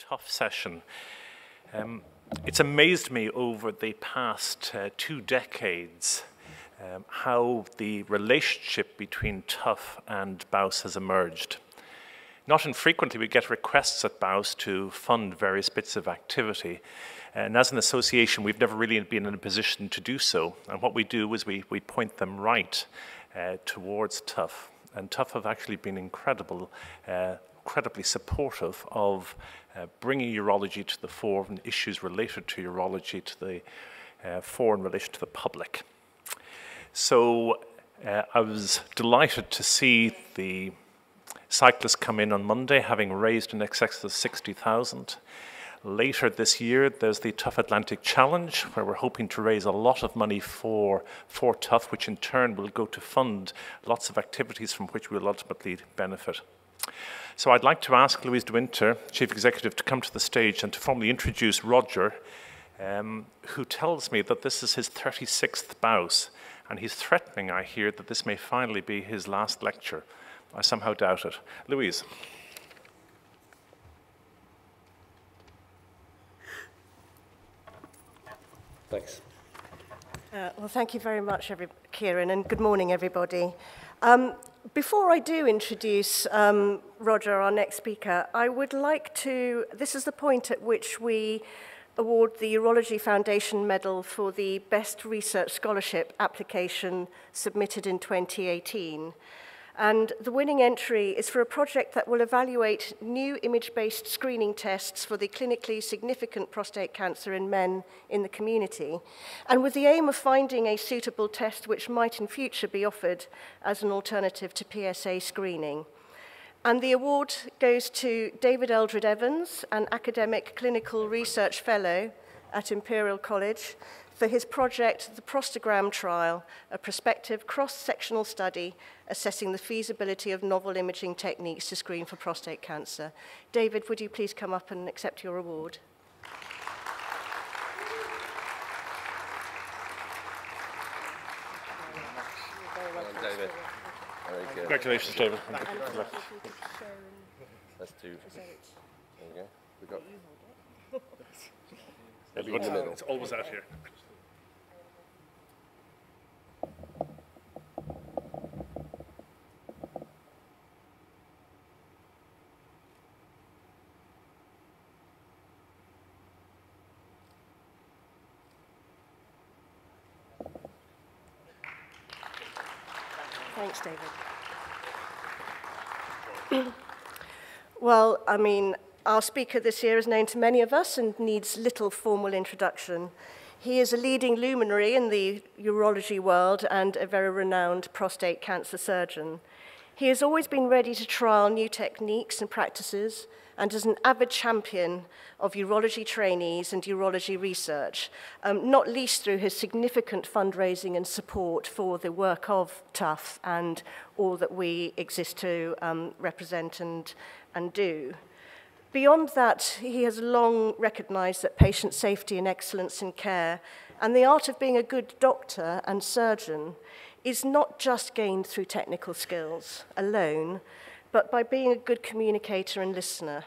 tough session. It's amazed me over the past 2 decades how the relationship between tough and BAUS has emerged. Not infrequently we get requests at BAUS to fund various bits of activity, and as an association we've never really been in a position to do so, and what we do is we point them right towards tough, and tough have actually been incredibly supportive of bringing urology to the fore and issues related to urology to the fore in relation to the public. So I was delighted to see the cyclists come in on Monday, having raised in excess of 60,000. Later this year, there's the Tough Atlantic Challenge, where we're hoping to raise a lot of money for Tough, which in turn will go to fund lots of activities from which we'll ultimately benefit. So I'd like to ask Louise de Winter, Chief Executive, to come to the stage and to formally introduce Roger, who tells me that this is his 36th BAUS, and he's threatening, I hear, that this may finally be his last lecture. I somehow doubt it. Louise. Thanks. Well, thank you very much, Kieran, and good morning, everybody. Before I do introduce Roger, our next speaker, I would like to, this is the point at which we award the Urology Foundation Medal for the Best Research Scholarship application submitted in 2018. And the winning entry is for a project that will evaluate new image-based screening tests for the clinically significant prostate cancer in men in the community, and with the aim of finding a suitable test which might in future be offered as an alternative to PSA screening. And the award goes to David Eldred Evans, an academic clinical research fellow at Imperial College, for his project, the Prostagram Trial, a prospective cross-sectional study assessing the feasibility of novel imaging techniques to screen for prostate cancer. David, would you please come up and accept your award? David. Very good. Congratulations, David. Let's do. There we go. We've got. It's always out here. Thanks, David. Well, I mean, our speaker this year is known to many of us and needs little formal introduction. He is a leading luminary in the urology world and a very renowned prostate cancer surgeon. He has always been ready to trial new techniques and practices, and is an avid champion of urology trainees and urology research, not least through his significant fundraising and support for the work of Tough and all that we exist to represent and do. Beyond that, he has long recognized that patient safety and excellence in care and the art of being a good doctor and surgeon is not just gained through technical skills alone, but by being a good communicator and listener.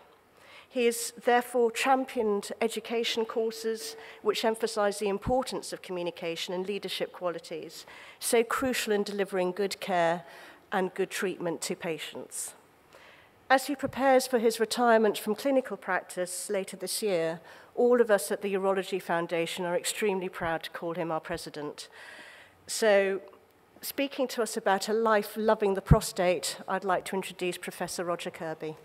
He has therefore championed education courses which emphasize the importance of communication and leadership qualities, so crucial in delivering good care and good treatment to patients. As he prepares for his retirement from clinical practice later this year, all of us at the Urology Foundation are extremely proud to call him our president. So, speaking to us about a life loving the prostate, I'd like to introduce Professor Roger Kirby.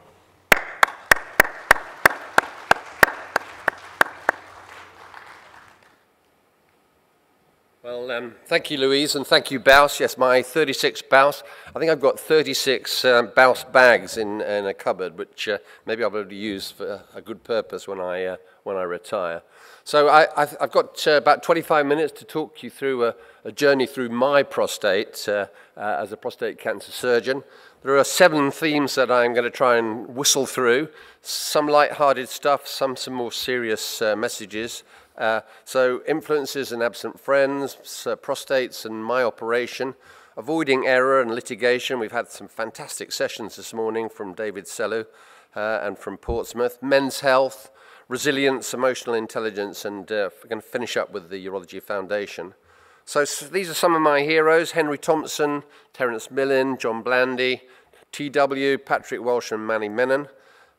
Well, thank you, Louise, and thank you, BAUS. Yes, my 36th BAUS. I think I've got 36 BAUS bags in a cupboard, which maybe I'll be able to use for a good purpose when I retire. So I've got about 25 minutes to talk you through a journey through my prostate as a prostate cancer surgeon. There are 7 themes that I'm going to try and whistle through, some light-hearted stuff, some more serious messages. So influences and absent friends, prostates and my operation, avoiding error and litigation. We've had some fantastic sessions this morning from David Sellu and from Portsmouth. Men's health, resilience, emotional intelligence, and we're going to finish up with the Urology Foundation. So these are some of my heroes: Henry Thompson, Terence Millen, John Blandy, TW, Patrick Walsh, and Manny Menon.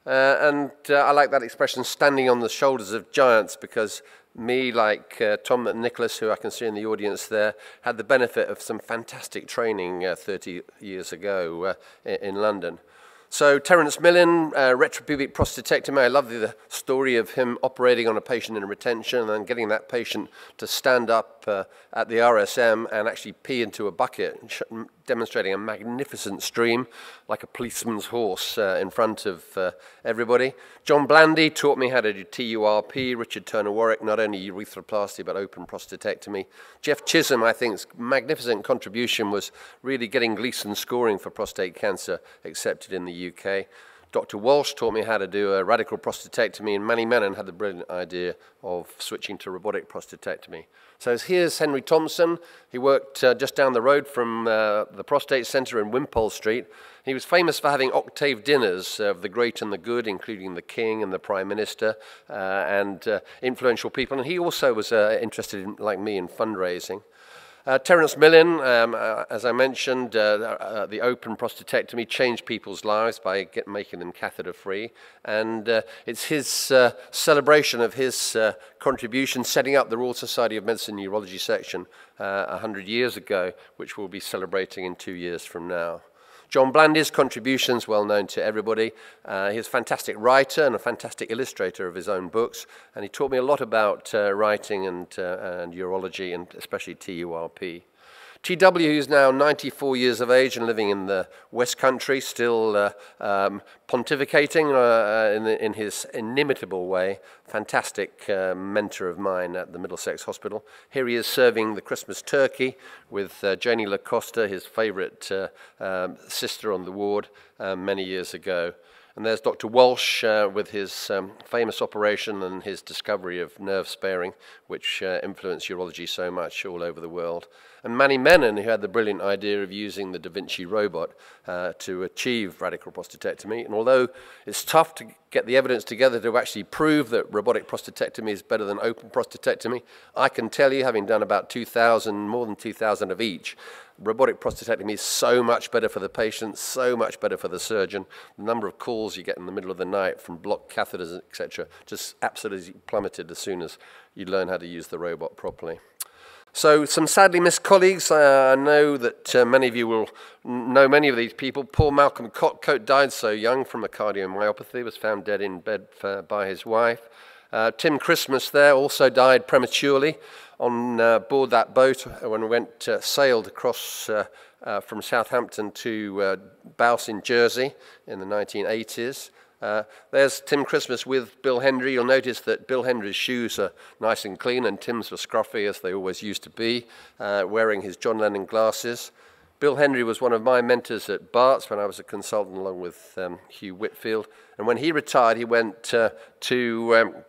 I like that expression, standing on the shoulders of giants, because me, like Tom and Nicholas, who I can see in the audience there, had the benefit of some fantastic training 30 years ago in London. So Terence Millen, retropubic prostatectomy. I love the story of him operating on a patient in retention and then getting that patient to stand up at the RSM and actually pee into a bucket, demonstrating a magnificent stream, like a policeman's horse in front of everybody. John Blandy taught me how to do TURP. Richard Turner-Warwick, not only urethroplasty, but open prostatectomy. Jeff Chisholm, I think's magnificent contribution was really getting Gleason scoring for prostate cancer accepted in the UK. Dr. Walsh taught me how to do a radical prostatectomy, and Manny Menon had the brilliant idea of switching to robotic prostatectomy. So here's Henry Thompson. He worked just down the road from the prostate centre in Wimpole Street. He was famous for having octave dinners of the great and the good, including the King and the Prime Minister and influential people. And he also was interested, like me, in fundraising. Terence Millen, as I mentioned, the open prostatectomy changed people's lives by making them catheter-free. And it's his celebration of his contribution, setting up the Royal Society of Medicine Urology section 100 years ago, which we'll be celebrating in 2 years from now. John Blandy's contributions, well known to everybody. He's a fantastic writer and a fantastic illustrator of his own books, and he taught me a lot about writing and urology, and especially TURP. TW, who's now 94 years of age and living in the West Country, still pontificating in his inimitable way. Fantastic mentor of mine at the Middlesex Hospital. Here he is serving the Christmas turkey with Janie LaCosta, his favourite sister on the ward, many years ago. And there's Dr. Walsh with his famous operation and his discovery of nerve sparing, which influenced urology so much all over the world. And Manny Menon, who had the brilliant idea of using the Da Vinci robot to achieve radical prostatectomy. And although it's tough to get the evidence together to actually prove that robotic prostatectomy is better than open prostatectomy, I can tell you, having done about 2,000, more than 2,000 of each, robotic prostatectomy is so much better for the patient, so much better for the surgeon. The number of calls you get in the middle of the night from blocked catheters, etc., just absolutely plummeted as soon as you learn how to use the robot properly. So some sadly missed colleagues. I know that many of you will know many of these people. Poor Malcolm Cote died so young from a cardiomyopathy, was found dead in bed by his wife. Tim Christmas there also died prematurely on board that boat when we sailed across from Southampton to Bouse in Jersey in the 1980s. There's Tim Christmas with Bill Hendry. You'll notice that Bill Hendry's shoes are nice and clean, and Tim's were scruffy, as they always used to be, wearing his John Lennon glasses. Bill Hendry was one of my mentors at Barts when I was a consultant, along with Hugh Whitfield. And when he retired, he went to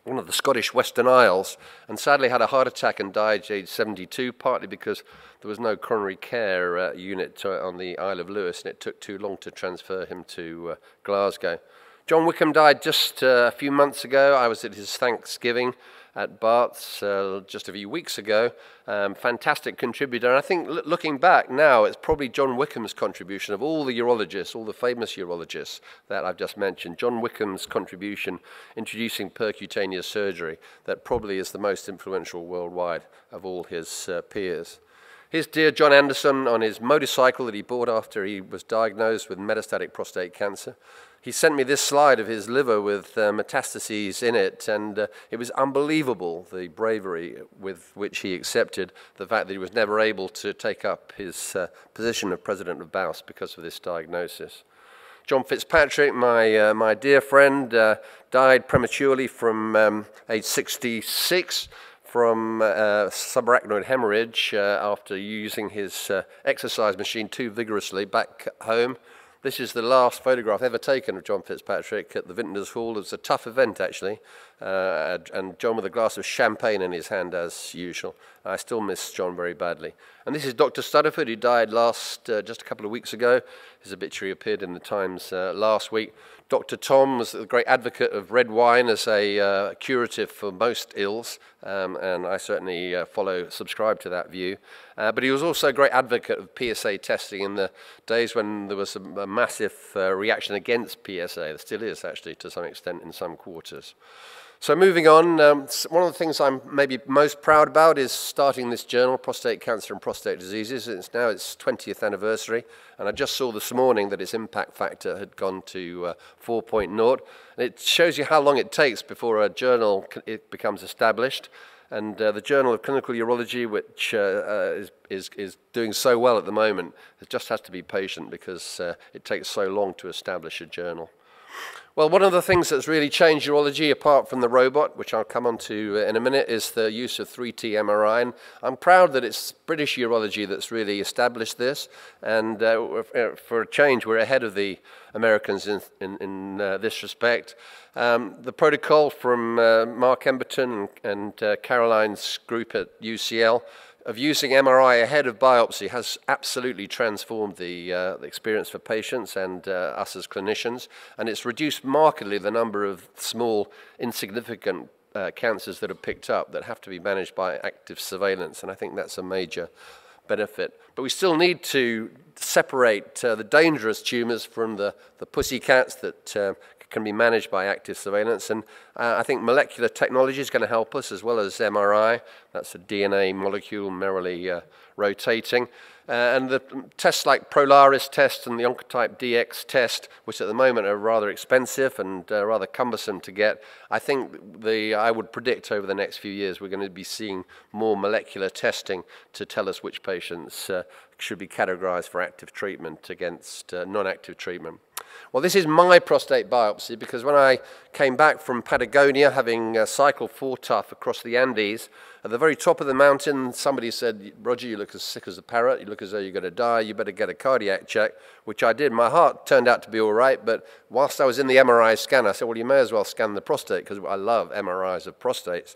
one of the Scottish Western Isles, and sadly had a heart attack and died aged 72, partly because there was no coronary care unit on the Isle of Lewis, and it took too long to transfer him to Glasgow. John Wickham died just a few months ago. I was at his Thanksgiving at Barts just a few weeks ago. Fantastic contributor. And I think looking back now, it's probably John Wickham's contribution of all the urologists, all the famous urologists that I've just mentioned. John Wickham's contribution introducing percutaneous surgery that probably is the most influential worldwide of all his peers. Here's dear John Anderson on his motorcycle that he bought after he was diagnosed with metastatic prostate cancer. He sent me this slide of his liver with metastases in it, and it was unbelievable, the bravery with which he accepted the fact that he was never able to take up his position of president of Bouse because of this diagnosis. John Fitzpatrick, my dear friend, died prematurely from age 66 from subarachnoid hemorrhage after using his exercise machine too vigorously back home. This is the last photograph ever taken of John Fitzpatrick at the Vintners Hall. It was a tough event, actually, and John with a glass of champagne in his hand, as usual. I still miss John very badly. And this is Dr. Studderford, who died just a couple of weeks ago. His obituary appeared in the Times last week. Dr. Tom was a great advocate of red wine as a curative for most ills, and I certainly subscribe to that view. But he was also a great advocate of PSA testing in the days when there was a massive reaction against PSA. There still is, actually, to some extent in some quarters. So moving on, one of the things I'm maybe most proud about is starting this journal, Prostate Cancer and Prostate Diseases. It's now its 20th anniversary, and I just saw this morning that its impact factor had gone to 4.0. It shows you how long it takes before a journal becomes established. And the Journal of Clinical Urology, which is doing so well at the moment, it just has to be patient because it takes so long to establish a journal. Well, one of the things that's really changed urology, apart from the robot, which I'll come on to in a minute, is the use of 3T MRI. And I'm proud that it's British urology that's really established this. And for a change, we're ahead of the Americans in this respect. The protocol from Mark Emberton and Caroline's group at UCL of using MRI ahead of biopsy has absolutely transformed the experience for patients and us as clinicians, and it's reduced markedly the number of small, insignificant cancers that are picked up that have to be managed by active surveillance, and I think that's a major benefit. But we still need to separate the dangerous tumours from the pussycats that can be managed by active surveillance, and I think molecular technology is going to help us as well as MRI. That's a DNA molecule merrily rotating. And the tests like Prolaris test and the Oncotype DX test, which at the moment are rather expensive and rather cumbersome to get, I think I would predict over the next few years we're going to be seeing more molecular testing to tell us which patients should be categorized for active treatment against non-active treatment. Well, this is my prostate biopsy because when I came back from Patagonia, having cycled 4 tough across the Andes, at the very top of the mountain, somebody said, "Roger, you look as sick as a parrot. You look as though you're going to die. You better get a cardiac check," which I did. My heart turned out to be all right, but whilst I was in the MRI scan, I said, well, you may as well scan the prostate because I love MRIs of prostates.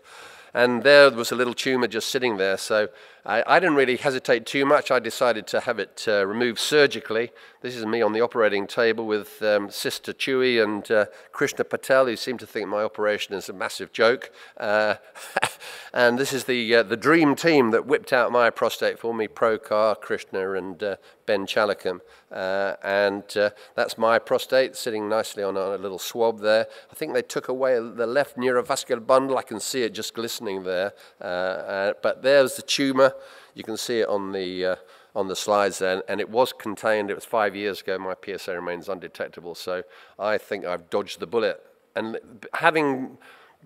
And there was a little tumor just sitting there, so I didn't really hesitate too much. I decided to have it removed surgically. This is me on the operating table with Sister Chewy and Krishna Patel, who seem to think my operation is a massive joke. And this is the dream team that whipped out my prostate for me, Prokar, Krishna, and Ben Chalakam. And that's my prostate sitting nicely on a little swab there. I think they took away the left neurovascular bundle. I can see it just glistening there. But there's the tumor. You can see it on the slides there, and it was contained. It was 5 years ago. My PSA remains undetectable, so I think I've dodged the bullet. And having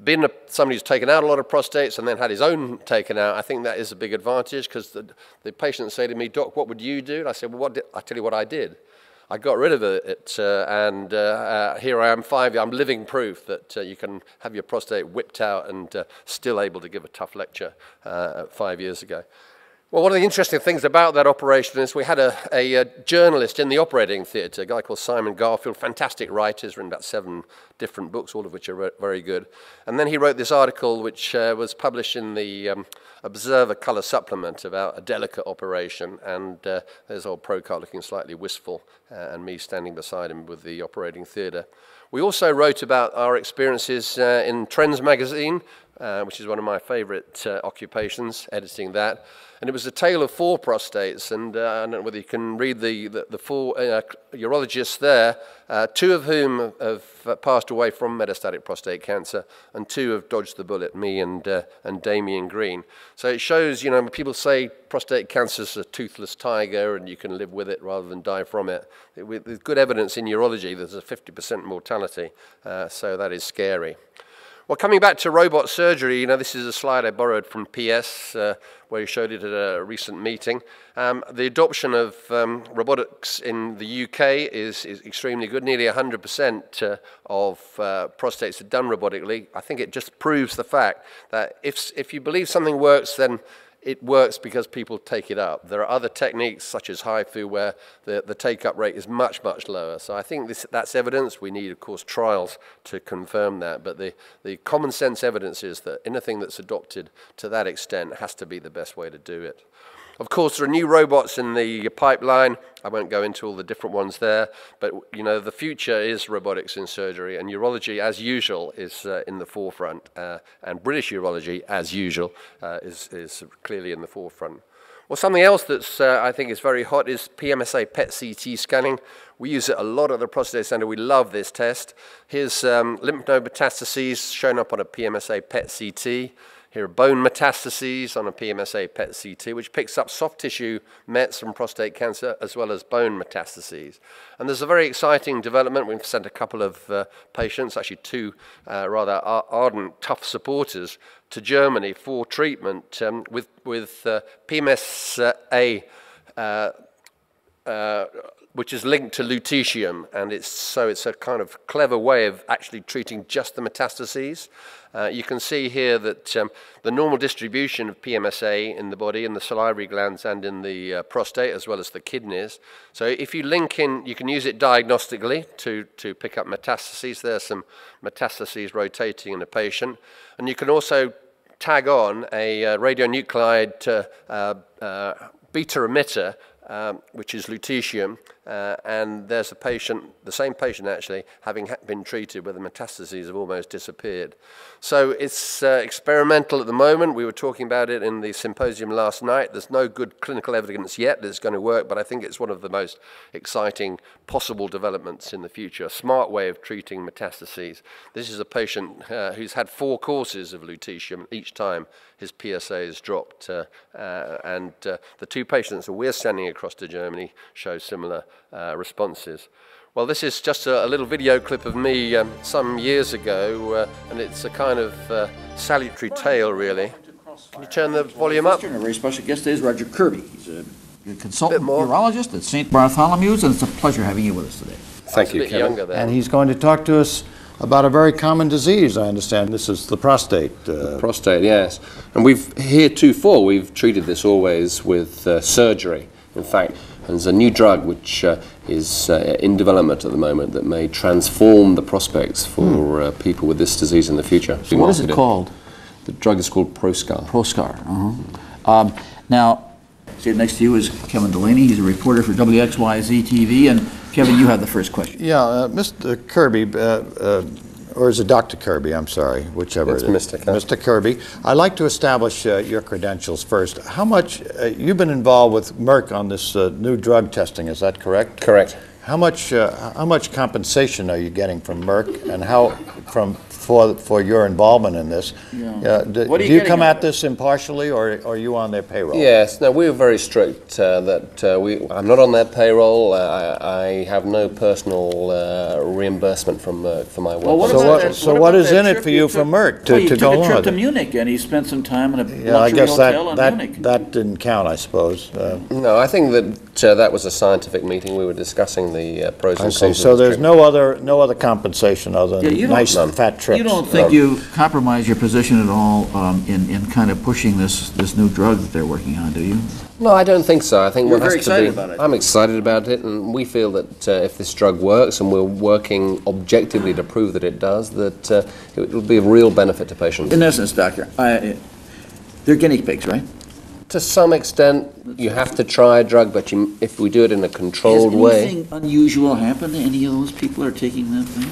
been somebody who's taken out a lot of prostates and then had his own taken out, I think that is a big advantage because the patients say to me, "Doc, what would you do?" And I said, "Well, I tell you what I did. I got rid of it, and here I am I'm living proof that you can have your prostate whipped out and still able to give a tough lecture 5 years ago." Well, one of the interesting things about that operation is we had a journalist in the operating theatre, a guy called Simon Garfield, fantastic writer, he's written about 7 different books, all of which are very good. And then he wrote this article which was published in the Observer Colour Supplement about a delicate operation, and there's old Prokar looking slightly wistful and me standing beside him with the operating theatre. We also wrote about our experiences in Trends magazine, which is one of my favourite occupations, editing that. And it was a tale of 4 prostates, and I don't know whether you can read the 4 urologists there, 2 of whom have passed away from metastatic prostate cancer, and 2 have dodged the bullet, me and Damien Green. So it shows, you know, people say prostate cancer is a toothless tiger and you can live with it rather than die from it. There's good evidence in urology there's a 50% mortality, so that is scary. Well, coming back to robot surgery, you know, this is a slide I borrowed from PS, where he showed it at a recent meeting. The adoption of robotics in the UK is extremely good. Nearly 100% of prostates are done robotically. I think it just proves the fact that if you believe something works, then it works because people take it up. There are other techniques such as HIFU where the take-up rate is much, much lower. So I think that's evidence. We need, of course, trials to confirm that. But the common sense evidence is that anything that's adopted to that extent has to be the best way to do it. Of course, there are new robots in the pipeline. I won't go into all the different ones there, but you know, the future is robotics in surgery, and urology, as usual, is in the forefront, and British urology, as usual, is clearly in the forefront. Well, something else that's I think is very hot is PMSA PET-CT scanning. We use it a lot at the prostate center. We love this test. Here's lymph node metastases shown up on a PMSA PET-CT. Here are bone metastases on a PMSA PET-CT, which picks up soft tissue mets from prostate cancer as well as bone metastases. And there's a very exciting development. We've sent a couple of patients, actually two rather ardent, tough supporters, to Germany for treatment with PMSA, which is linked to lutetium, and it's a kind of clever way of actually treating just the metastases. You can see here that the normal distribution of PMSA in the body, in the salivary glands and in the prostate, as well as the kidneys. So if you link in, you can use it diagnostically to pick up metastases. There's some metastases rotating in a patient. And you can also tag on a radionuclide beta emitter, which is lutetium, and there's a patient, the same patient actually, having been treated where the metastases have almost disappeared. So it's experimental at the moment. We were talking about it in the symposium last night. There's no good clinical evidence yet that it's going to work, but I think it's one of the most exciting possible developments in the future, a smart way of treating metastases. This is a patient who's had 4 courses of lutetium. Each time his PSA has dropped, and the 2 patients that we're sending across to Germany show similar responses. Well, this is just a little video clip of me some years ago, and it's a kind of salutary tale, really. Can you turn the volume up? Our very special guest today is Roger Kirby. He's a consultant urologist at St. Bartholomew's, and it's a pleasure having you with us today. Thank you, Kevin. And he's going to talk to us about a very common disease, I understand. This is the prostate. Prostate, yes. And heretofore, we've treated this always with surgery. In fact, there's a new drug which is in development at the moment that may transform the prospects for people with this disease in the future. So what is it called? The drug is called Proscar. Proscar. Now, sitting next to you is Kevin Delaney. He's a reporter for WXYZ TV. And Kevin, you have the first question. Yeah, Mr. Kirby, or is it Dr. Kirby? I'm sorry, whichever it's it is. Mr. Kirby, I'd like to establish your credentials first. How much, you've been involved with Merck on this new drug testing, is that correct? Correct. How much compensation are you getting from Merck, and how for your involvement in this? Yeah. Do you come at this impartially, or are you on their payroll? Yes. No, we were very strict that I'm not on their payroll. I have no personal reimbursement for my work. Well, so what is in it for you from Merck to go along? You took a trip to Munich, and he spent some time in a luxury I guess hotel in Munich. that didn't count, I suppose. No, I think that that was a scientific meeting. We were discussing the pros and cons. So there's no other compensation other than nice fat trips. You don't think you compromise your position at all in kind of pushing this new drug that they're working on, do you? No, I don't think so. I think You're very excited about it. I'm excited about it, and we feel that if this drug works, and we're working objectively to prove that it does, that it will be of real benefit to patients. In essence, doctor, they're guinea pigs, right? To some extent, you have to try a drug, but if we do it in a controlled way... Has anything unusual happened to any of those people who are taking that thing?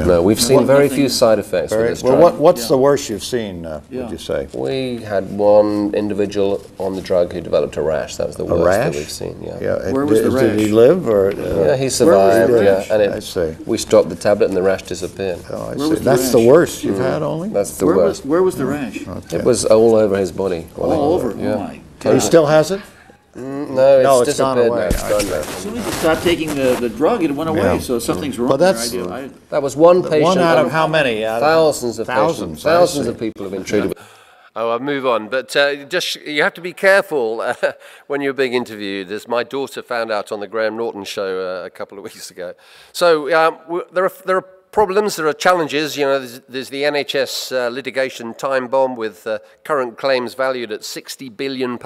No, we've seen very few side effects with this drug. Well, what's the worst you've seen, would you say? We had one individual on the drug who developed a rash. That was the worst that we've seen, Where was the rash? Did he live, or...? Yeah, he survived, I see. We stopped the tablet and the rash disappeared. Oh, I see. That's the worst you've had only? That's the worst. Where was the rash? Okay. It was all over his body. All over? Oh, my God. He still has it? No, it's gone disappeared away. now. It's gone now. As soon as you stopped taking the drug, it went away, so something's wrong. But that's... That was one patient. One out of how many? Thousands of patients. Thousands of people have been treated. Oh, I'll move on. But you have to be careful when you're being interviewed. As my daughter found out on the Graham Norton show a couple of weeks ago. So there are problems, there are challenges. You know, there's the NHS litigation time bomb with current claims valued at £60 billion.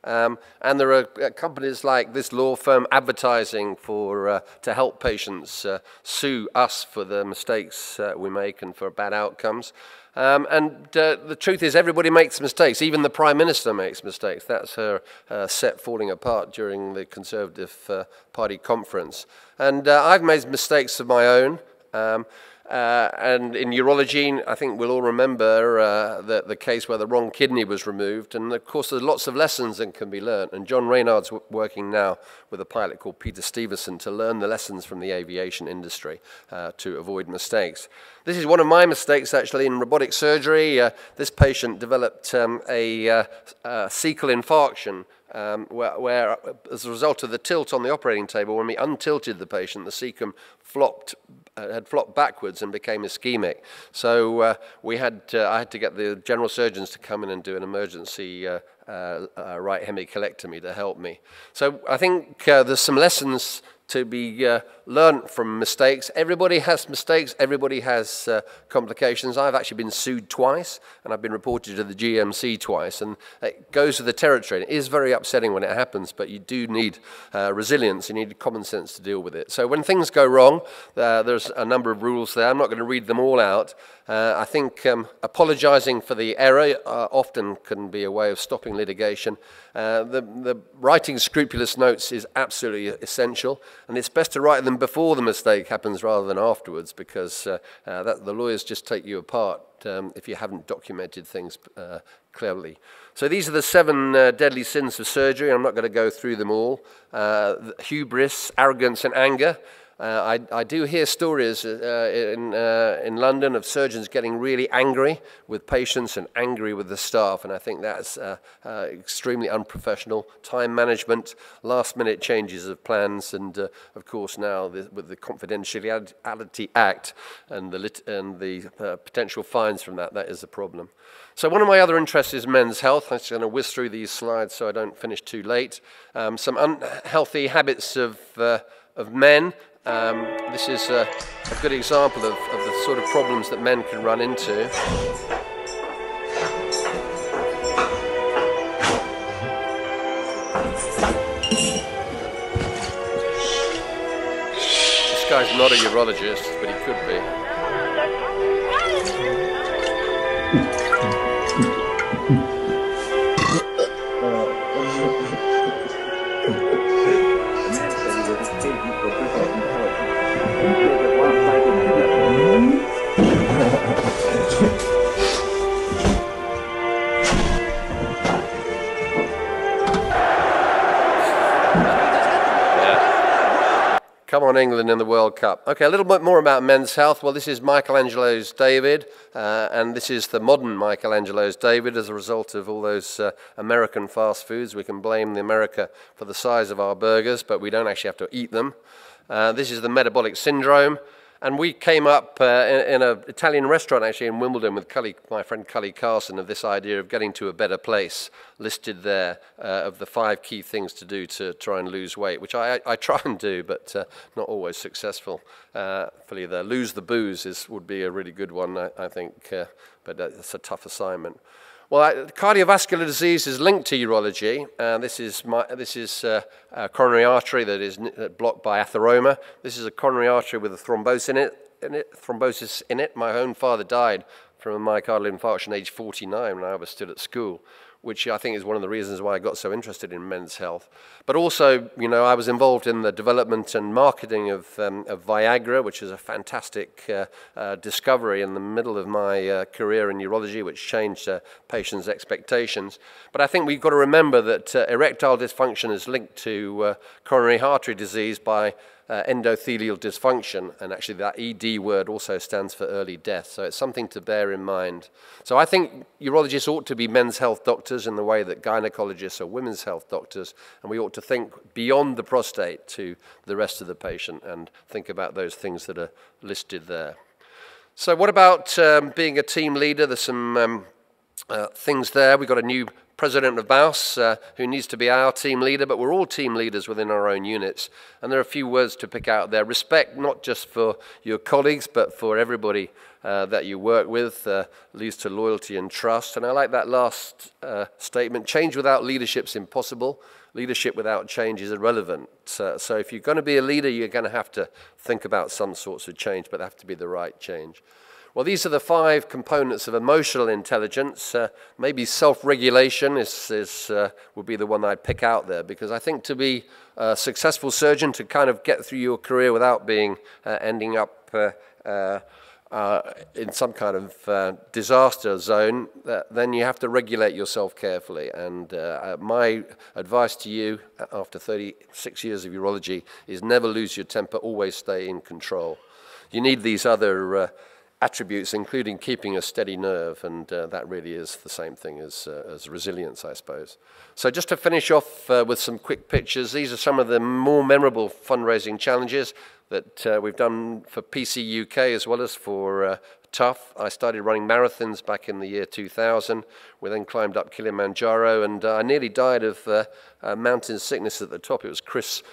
And there are companies like this law firm advertising to help patients sue us for the mistakes we make and for bad outcomes. The truth is, everybody makes mistakes. Even the Prime Minister makes mistakes. That's her set falling apart during the Conservative Party conference. And I've made mistakes of my own. And in urology, I think we'll all remember the case where the wrong kidney was removed. And of course, there's lots of lessons that can be learned. And John Reynard's working now with a pilot called Peter Stevenson to learn the lessons from the aviation industry to avoid mistakes. This is one of my mistakes, actually, in robotic surgery. This patient developed a cecal infarction where, as a result of the tilt on the operating table, when we untilted the patient, the cecum had flopped backwards and became ischemic. So I had to get the general surgeons to come in and do an emergency right hemicolectomy to help me. So I think there's some lessons to be learned from mistakes. Everybody has mistakes, everybody has complications. I've actually been sued twice, and I've been reported to the GMC twice, and it goes with the territory. It is very upsetting when it happens, but you do need resilience, you need common sense to deal with it. So when things go wrong, there's a number of rules there. I'm not going to read them all out. I think apologizing for the error often can be a way of stopping litigation. The writing scrupulous notes is absolutely essential, and it's best to write them before the mistake happens rather than afterwards, because the lawyers just take you apart if you haven't documented things clearly. So these are the 7 deadly sins of surgery. I'm not going to go through them all. Hubris, arrogance, and anger. I do hear stories in London of surgeons getting really angry with patients and angry with the staff, and I think that's extremely unprofessional. Time management, last-minute changes of plans, and of course now with the Confidentiality Act and the potential fines from that is a problem. So one of my other interests is men's health. I'm just going to whiz through these slides so I don't finish too late. Some unhealthy habits of men. This is a good example of the sort of problems that men can run into. This guy's not a urologist, but he could be. Come on, England in the World Cup. Okay, a little bit more about men's health. Well, this is Michelangelo's David, and this is the modern Michelangelo's David as a result of all those American fast foods. We can blame the America for the size of our burgers, but we don't actually have to eat them. This is the metabolic syndrome. And we came up in an Italian restaurant, actually, in Wimbledon with my friend Cully Carson, of this idea of getting to a better place, listed there, of the 5 key things to do to try and lose weight, which I try and do, but not always successful. Fully there. Lose the booze would be a really good one, I think, but it's a tough assignment. Well, cardiovascular disease is linked to urology. This is a coronary artery that is blocked by atheroma. This is a coronary artery with a thrombosis in it. My own father died from a myocardial infarction at age 49 when I was still at school, which I think is one of the reasons why I got so interested in men's health. But also, you know, I was involved in the development and marketing of Viagra, which is a fantastic discovery in the middle of my career in urology, which changed patients' expectations. But I think we've got to remember that erectile dysfunction is linked to coronary artery disease by endothelial dysfunction, and actually that ED word also stands for early death, so it's something to bear in mind. So I think urologists ought to be men's health doctors in the way that gynecologists are women's health doctors, and we ought to think beyond the prostate to the rest of the patient and think about those things that are listed there. So what about being a team leader? There's some things there. We've got a new president of BAUS who needs to be our team leader, but we're all team leaders within our own units. And there are a few words to pick out there. Respect, not just for your colleagues, but for everybody that you work with, leads to loyalty and trust. And I like that last statement. Change without leadership is impossible. Leadership without change is irrelevant. So if you're going to be a leader, you're going to have to think about some sorts of change, but they have to be the right change. Well, these are the 5 components of emotional intelligence. Maybe self-regulation would be the one I'd pick out there, because I think to be a successful surgeon, to kind of get through your career without being ending up in some kind of disaster zone, then you have to regulate yourself carefully. And my advice to you after 36 years of urology is never lose your temper, always stay in control. You need these other attributes, including keeping a steady nerve, and that really is the same thing as resilience, I suppose. So just to finish off with some quick pictures, these are some of the more memorable fundraising challenges that we've done for PC UK as well as for Tough. I started running marathons back in the year 2000. We then climbed up Kilimanjaro, and I nearly died of mountain sickness at the top. It was Chris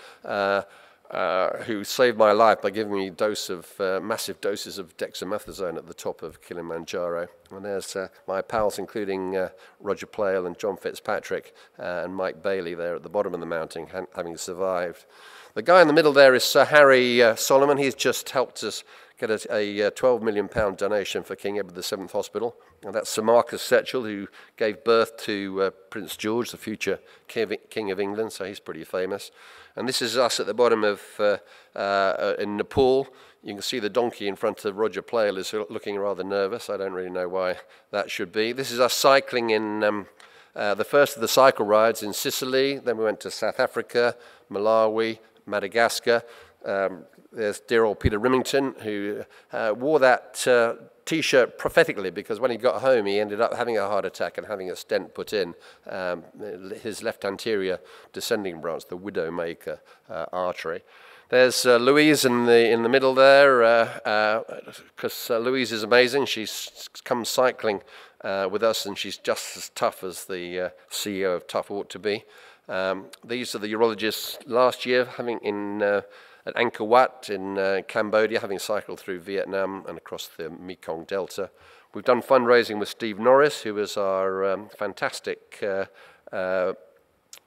who saved my life by giving me massive doses of dexamethasone at the top of Kilimanjaro. And there's my pals, including Roger Plale and John Fitzpatrick and Mike Bailey there at the bottom of the mountain, having survived. The guy in the middle there is Sir Harry Solomon. He's just helped us get a £12 million donation for King Edward VII Hospital. And that's Sir Marcus Setchell, who gave birth to Prince George, the future King of England, so he's pretty famous. And this is us at the bottom of in Nepal. You can see the donkey in front of Roger Plale is looking rather nervous. I don't really know why that should be. This is us cycling in the first of the cycle rides in Sicily. Then we went to South Africa, Malawi, Madagascar. There's dear old Peter Rimington, who wore that T-shirt prophetically, because when he got home he ended up having a heart attack and having a stent put in his left anterior descending branch, the Widowmaker artery. There's Louise in the middle there, because Louise is amazing. She's come cycling with us, and she's just as tough as the CEO of Tough ought to be. These are the urologists last year, having at Angkor Wat in Cambodia, having cycled through Vietnam and across the Mekong Delta. We've done fundraising with Steve Norris, who was our fantastic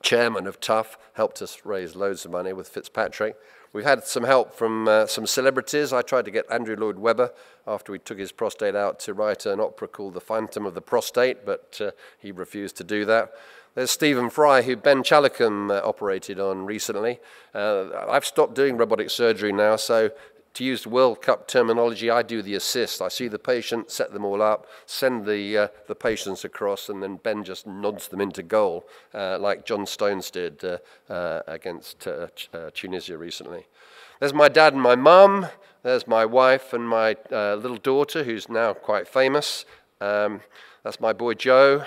chairman of Tough, helped us raise loads of money with Fitzpatrick. We've had some help from some celebrities. I tried to get Andrew Lloyd Webber, after he took his prostate out, to write an opera called The Phantom of the Prostate, but he refused to do that. There's Stephen Fry, who Ben Chalicum operated on recently. I've stopped doing robotic surgery now, so to use World Cup terminology, I do the assist. I see the patient, set them all up, send the patients across, and then Ben just nods them into goal, like John Stones did against Tunisia recently. There's my dad and my mum. There's my wife and my little daughter, who's now quite famous. That's my boy Joe.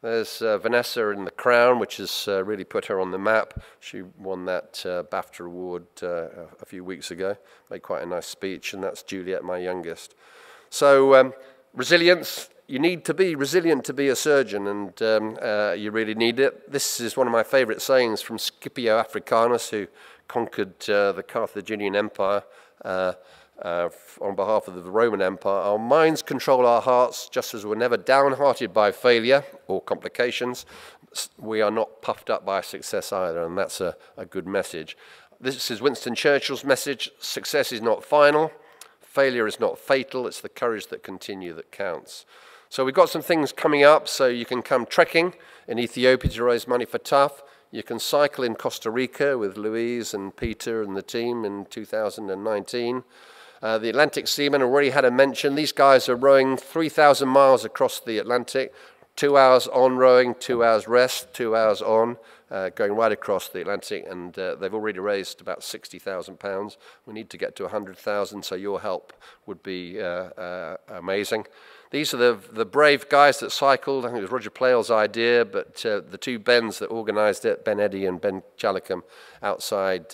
There's Vanessa in The Crown, which has really put her on the map. She won that BAFTA award a few weeks ago, made quite a nice speech, and that's Juliet, my youngest. So resilience, you need to be resilient to be a surgeon, and you really need it. This is one of my favorite sayings from Scipio Africanus, who conquered the Carthaginian Empire on behalf of the Roman Empire. Our minds control our hearts, just as we're never downhearted by failure or complications. We are not puffed up by success either, and that's a good message. This is Winston Churchill's message: success is not final, failure is not fatal, it's the courage that continue that counts. So we've got some things coming up, so you can come trekking in Ethiopia to raise money for Tough. You can cycle in Costa Rica with Louise and Peter and the team in 2019. The Atlantic Seamen already had a mention. These guys are rowing 3,000 miles across the Atlantic, 2 hours on rowing, 2 hours rest, 2 hours on, going right across the Atlantic, and they've already raised about £60,000. We need to get to 100,000, so your help would be amazing. These are the brave guys that cycled. I think it was Roger Plale's idea, but the two Bens that organised it, Ben Eddy and Ben Chalicum, outside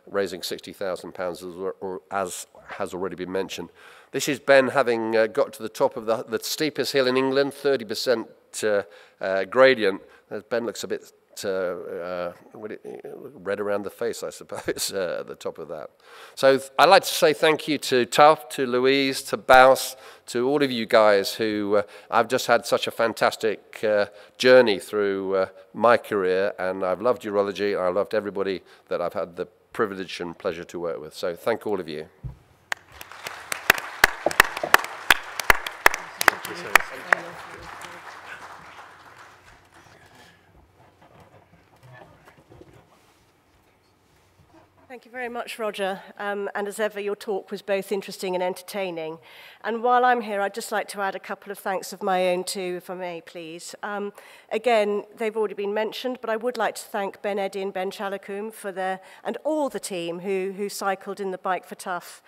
raising £60,000 has already been mentioned. This is Ben having got to the top of the steepest hill in England, 30% gradient. Ben looks a bit red around the face, I suppose, at the top of that. So I'd like to say thank you to Tuff, to Louise, to Baus, to all of you guys who I've just had such a fantastic journey through my career, and I've loved urology, and I've loved everybody that I've had the privilege and pleasure to work with. So thank all of you. Thank you very much, Roger. And as ever, your talk was both interesting and entertaining. And while I'm here, I'd just like to add a couple of thanks of my own too, if I may, please. Again, they've already been mentioned, but I would like to thank Ben Eddy and Ben Chalakum for and all the team who cycled in the Bike for Tough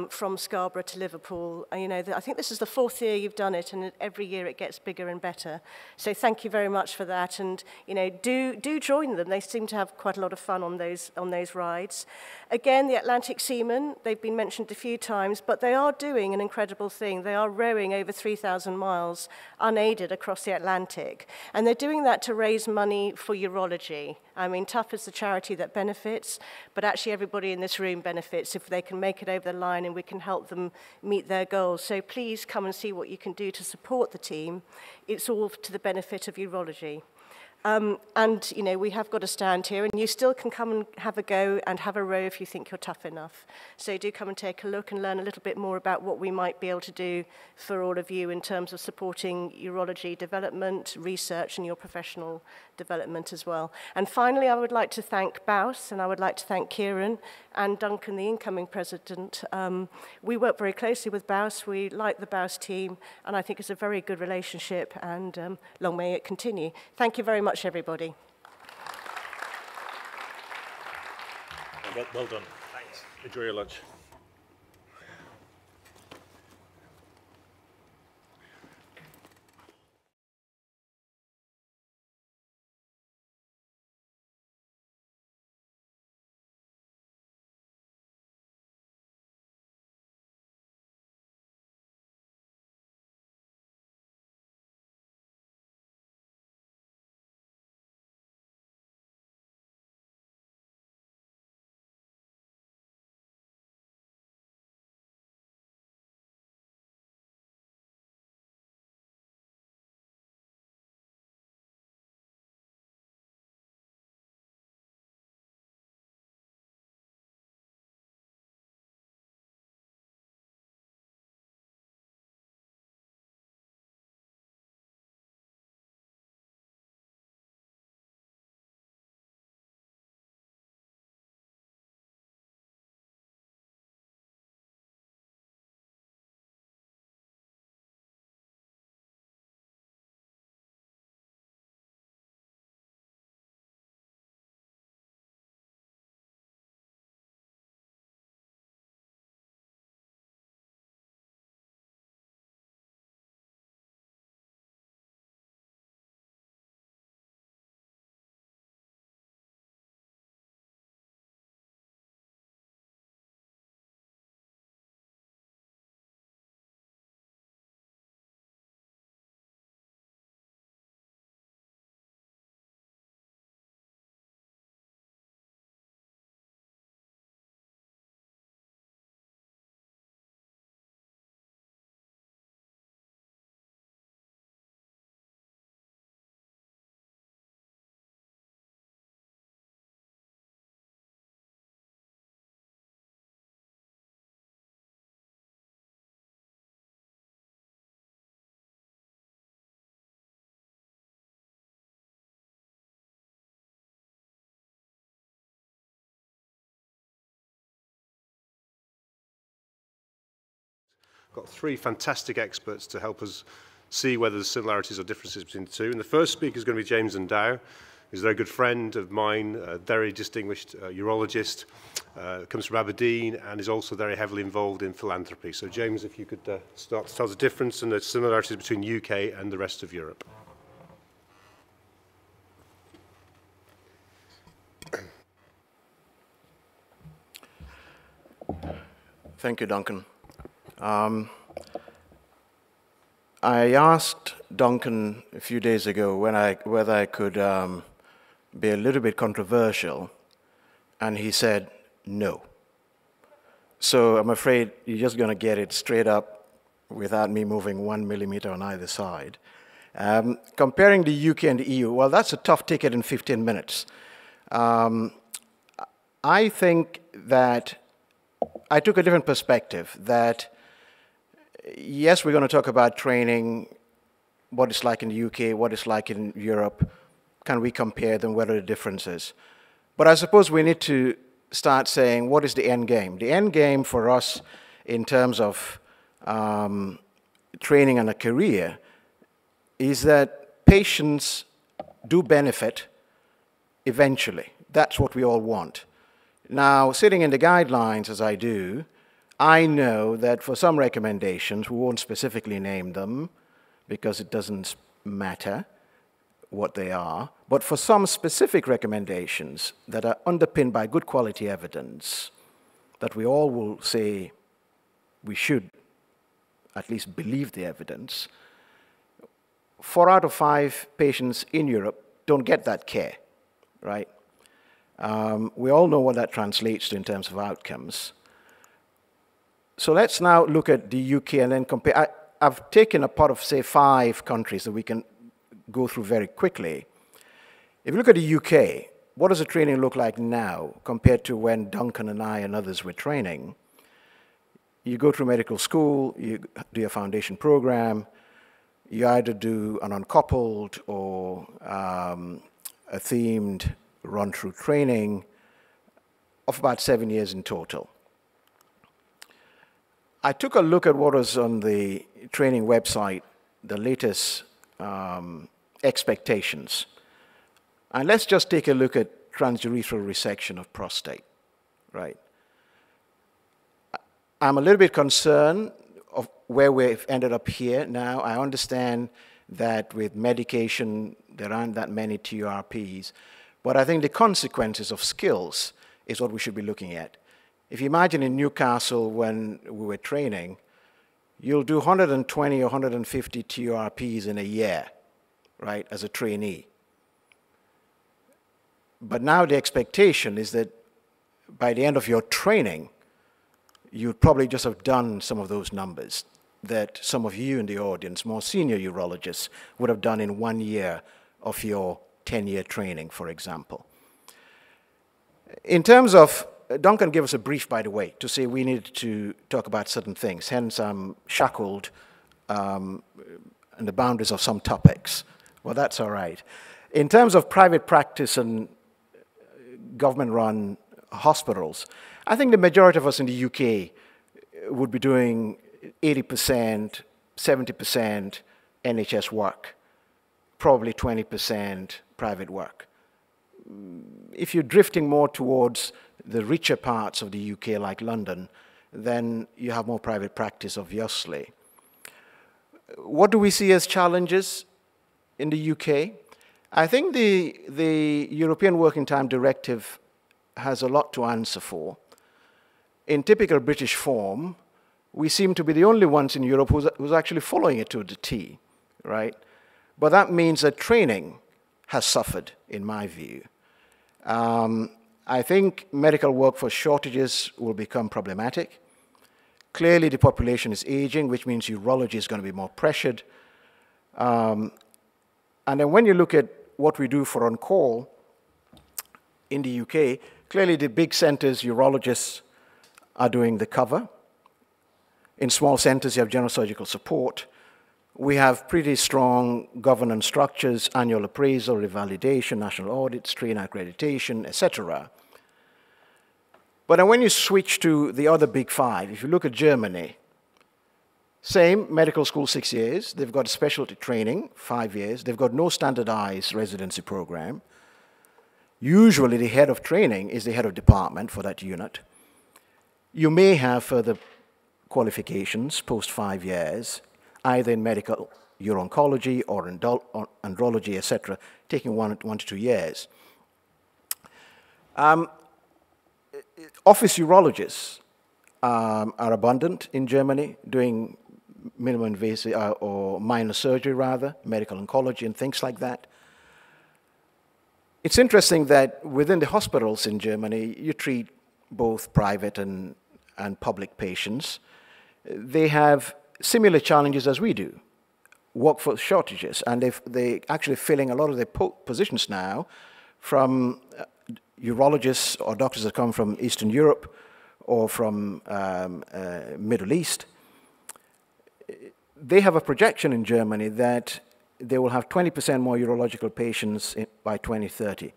from Scarborough to Liverpool. You know, I think this is the 4th year you've done it, and every year it gets bigger and better. So thank you very much for that, and you know, do join them. They seem to have quite a lot of fun on those rides. Again, the Atlantic Seamen, they've been mentioned a few times, but they are doing an incredible thing. They are rowing over 3,000 miles unaided across the Atlantic, and they're doing that to raise money for urology. I mean, Tough is the charity that benefits, but actually everybody in this room benefits if they can make it over the line and we can help them meet their goals. So please come and see what you can do to support the team. It's all to the benefit of urology. And, you know, we have got a stand here, and you still can come and have a go and have a row if you think you're tough enough. So do come and take a look and learn a little bit more about what we might be able to do for all of you in terms of supporting urology development, research, and your professional development as well. And finally, I would like to thank Baus, and I would like to thank Kieran and Duncan, the incoming president. We work very closely with Baus. We like the Baus team, and I think it's a very good relationship, and long may it continue. Thank you very much, everybody. Well done. Thanks. Enjoy your lunch. Got three fantastic experts to help us see whether there's similarities or differences between the two. And the first speaker is going to be James Ndow, who's a very good friend of mine, a very distinguished urologist, comes from Aberdeen and is also very heavily involved in philanthropy. So James, if you could start to tell us the difference and the similarities between UK and the rest of Europe. Thank you, Duncan. I asked Duncan a few days ago whether I could be a little bit controversial, and he said no. So I'm afraid you're just going to get it straight up without me moving 1 millimeter on either side. Comparing the UK and the EU, well, that's a tough ticket in 15 minutes. I think that I took a different perspective, that yes, we're going to talk about training, what it's like in the UK, what it's like in Europe. Can we compare them? What are the differences? But I suppose we need to start saying, what is the end game? The end game for us in terms of training and a career is that patients do benefit eventually. That's what we all want. Now, sitting in the guidelines as I do, I know that for some recommendations, we won't specifically name them because it doesn't matter what they are, but for some specific recommendations that are underpinned by good quality evidence, that we all will say we should at least believe the evidence, 4 out of 5 patients in Europe don't get that care, right? We all know what that translates to in terms of outcomes. So let's now look at the UK and then compare. I've taken a part of, say, 5 countries that we can go through very quickly. If you look at the UK, what does the training look like now compared to when Duncan and I and others were training? You go through medical school, you do your foundation program, you either do an uncoupled or a themed run-through training of about 7 years in total. I took a look at what was on the training website, the latest expectations. And let's just take a look at transurethral resection of prostate, right? I'm a little bit concerned of where we've ended up here now. I understand that with medication, there aren't that many TURPs, but I think the consequences of skills is what we should be looking at. If you imagine in Newcastle when we were training, you'll do 120 or 150 TURPs in a year, right, as a trainee. But now the expectation is that by the end of your training, you'd probably just have done some of those numbers that some of you in the audience, more senior urologists, would have done in 1 year of your 10-year training, for example. In terms of, Duncan gave us a brief, by the way, to say we needed to talk about certain things, hence I'm shackled in the boundaries of some topics. Well, that's all right. In terms of private practice and government-run hospitals, I think the majority of us in the UK would be doing 80%, 70% NHS work, probably 20% private work. If you're drifting more towards the richer parts of the UK, like London, then you have more private practice, obviously. What do we see as challenges in the UK? I think the European Working Time Directive has a lot to answer for. In typical British form, we seem to be the only ones in Europe who's actually following it to the T, right? But that means that training has suffered, in my view. I think medical workforce shortages will become problematic. Clearly, the population is aging, which means urology is going to be more pressured. And then when you look at what we do for on-call in the UK, clearly the big centers, urologists are doing the cover. In small centers, you have general surgical support. We have pretty strong governance structures, annual appraisal, revalidation, national audits, trainer accreditation, etc. But then when you switch to the other big 5, if you look at Germany, same medical school 6 years, they've got specialty training 5 years, they've got no standardized residency program. Usually the head of training is the head of department for that unit. You may have further qualifications post 5 years, either in medical uro-oncology or in andrology, etc., taking 1 to 2 years. Office urologists are abundant in Germany, doing minimum invasive or minor surgery rather, medical oncology and things like that. It's interesting that within the hospitals in Germany, you treat both private and public patients. They have similar challenges as we do, workforce shortages, and they're actually filling a lot of their positions now from urologists or doctors that come from Eastern Europe or from Middle East. They have a projection in Germany that they will have 20% more urological patients by 2030.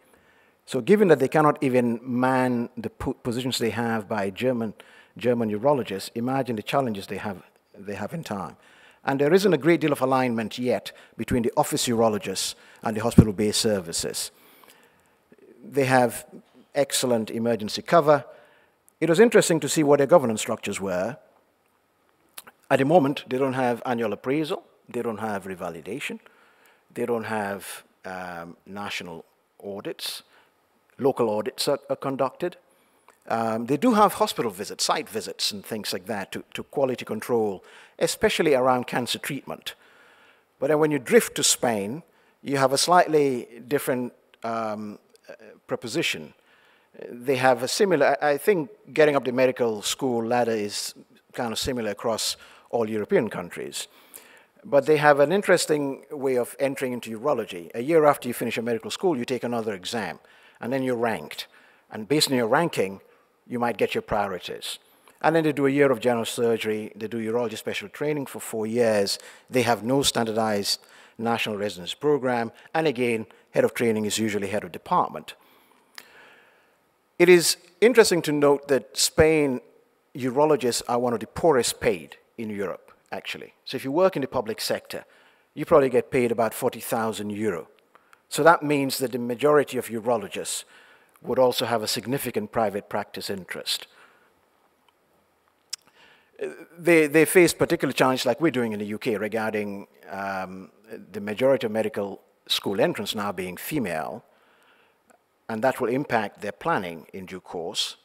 So given that they cannot even man the positions they have by German urologists, imagine the challenges they have in time. And there isn't a great deal of alignment yet between the office urologists and the hospital-based services. They have excellent emergency cover. It was interesting to see what their governance structures were. At the moment, they don't have annual appraisal, they don't have revalidation, they don't have national audits, local audits are conducted. They do have hospital visits, site visits and things like that to quality control, especially around cancer treatment. But then when you drift to Spain, you have a slightly different proposition. They have a similar, I think getting up the medical school ladder is kind of similar across all European countries. But they have an interesting way of entering into urology. A year after you finish your medical school, you take another exam, and then you're ranked. And based on your ranking, you might get your priorities. And then they do a year of general surgery, they do urology special training for 4 years, they have no standardized national residence program, and again, head of training is usually head of department. It is interesting to note that Spain urologists are one of the poorest paid in Europe, actually. So if you work in the public sector, you probably get paid about 40,000 euro. So that means that the majority of urologists would also have a significant private practice interest. They face particular challenges like we're doing in the UK regarding the majority of medical school entrants now being female, and that will impact their planning in due course.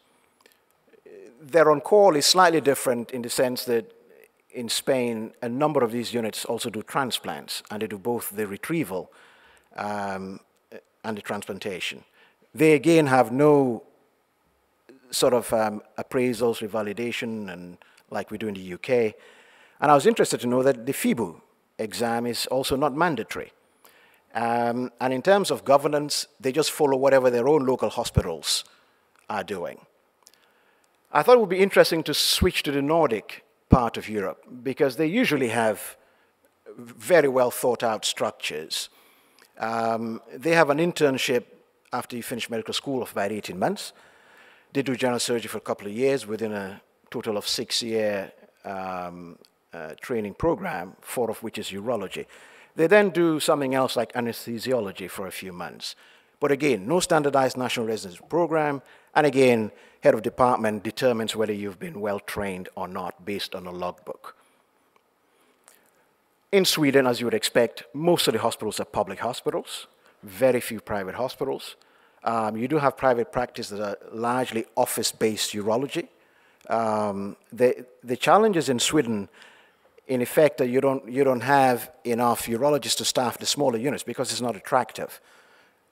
Their on-call is slightly different in the sense that in Spain, a number of these units also do transplants, and they do both the retrieval and the transplantation. They again have no sort of appraisals, revalidation, and like we do in the UK. And I was interested to know that the FIBU exam is also not mandatory. And in terms of governance, they just follow whatever their own local hospitals are doing. I thought it would be interesting to switch to the Nordic part of Europe, because they usually have very well thought out structures. They have an internship after you finish medical school of about 18 months. They do general surgery for a couple of years within a total of 6-year training program, 4 of which is urology. They then do something else like anesthesiology for a few months. But again, no standardized national residence program, and again, head of department determines whether you've been well trained or not based on a logbook. In Sweden, as you would expect, most of the hospitals are public hospitals, very few private hospitals. You do have private practice that are largely office-based urology. The challenges in Sweden, in effect, that you don't have enough urologists to staff the smaller units because it's not attractive.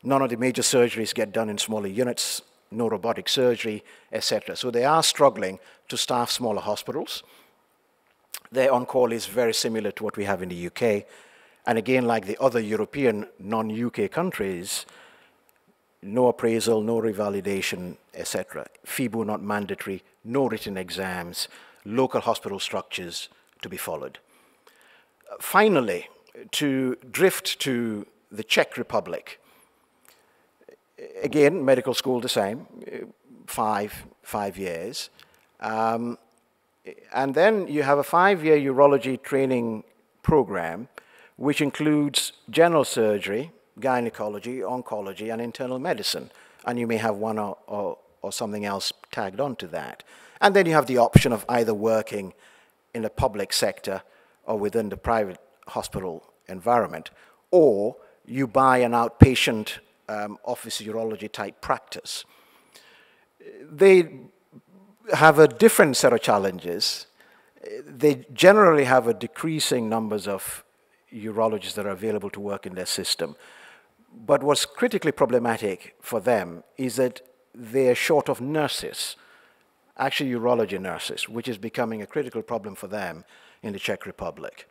None of the major surgeries get done in smaller units, no robotic surgery, etc. So they are struggling to staff smaller hospitals. Their on-call is very similar to what we have in the UK. And again, like the other European non-UK countries, no appraisal, no revalidation, etc. FIBU not mandatory, no written exams, local hospital structures to be followed. Finally, to drift to the Czech Republic. Again, medical school the same, five years. And then you have a 5-year urology training program, which includes general surgery, gynecology, oncology, and internal medicine. And you may have one or something else tagged onto that. And then you have the option of either working in the public sector or within the private hospital environment, or you buy an outpatient office urology type practice. They have a different set of challenges. They generally have a decreasing numbers of urologists that are available to work in their system. But what's critically problematic for them is that they're short of nurses, actually urology nurses, which is becoming a critical problem for them in the Czech Republic.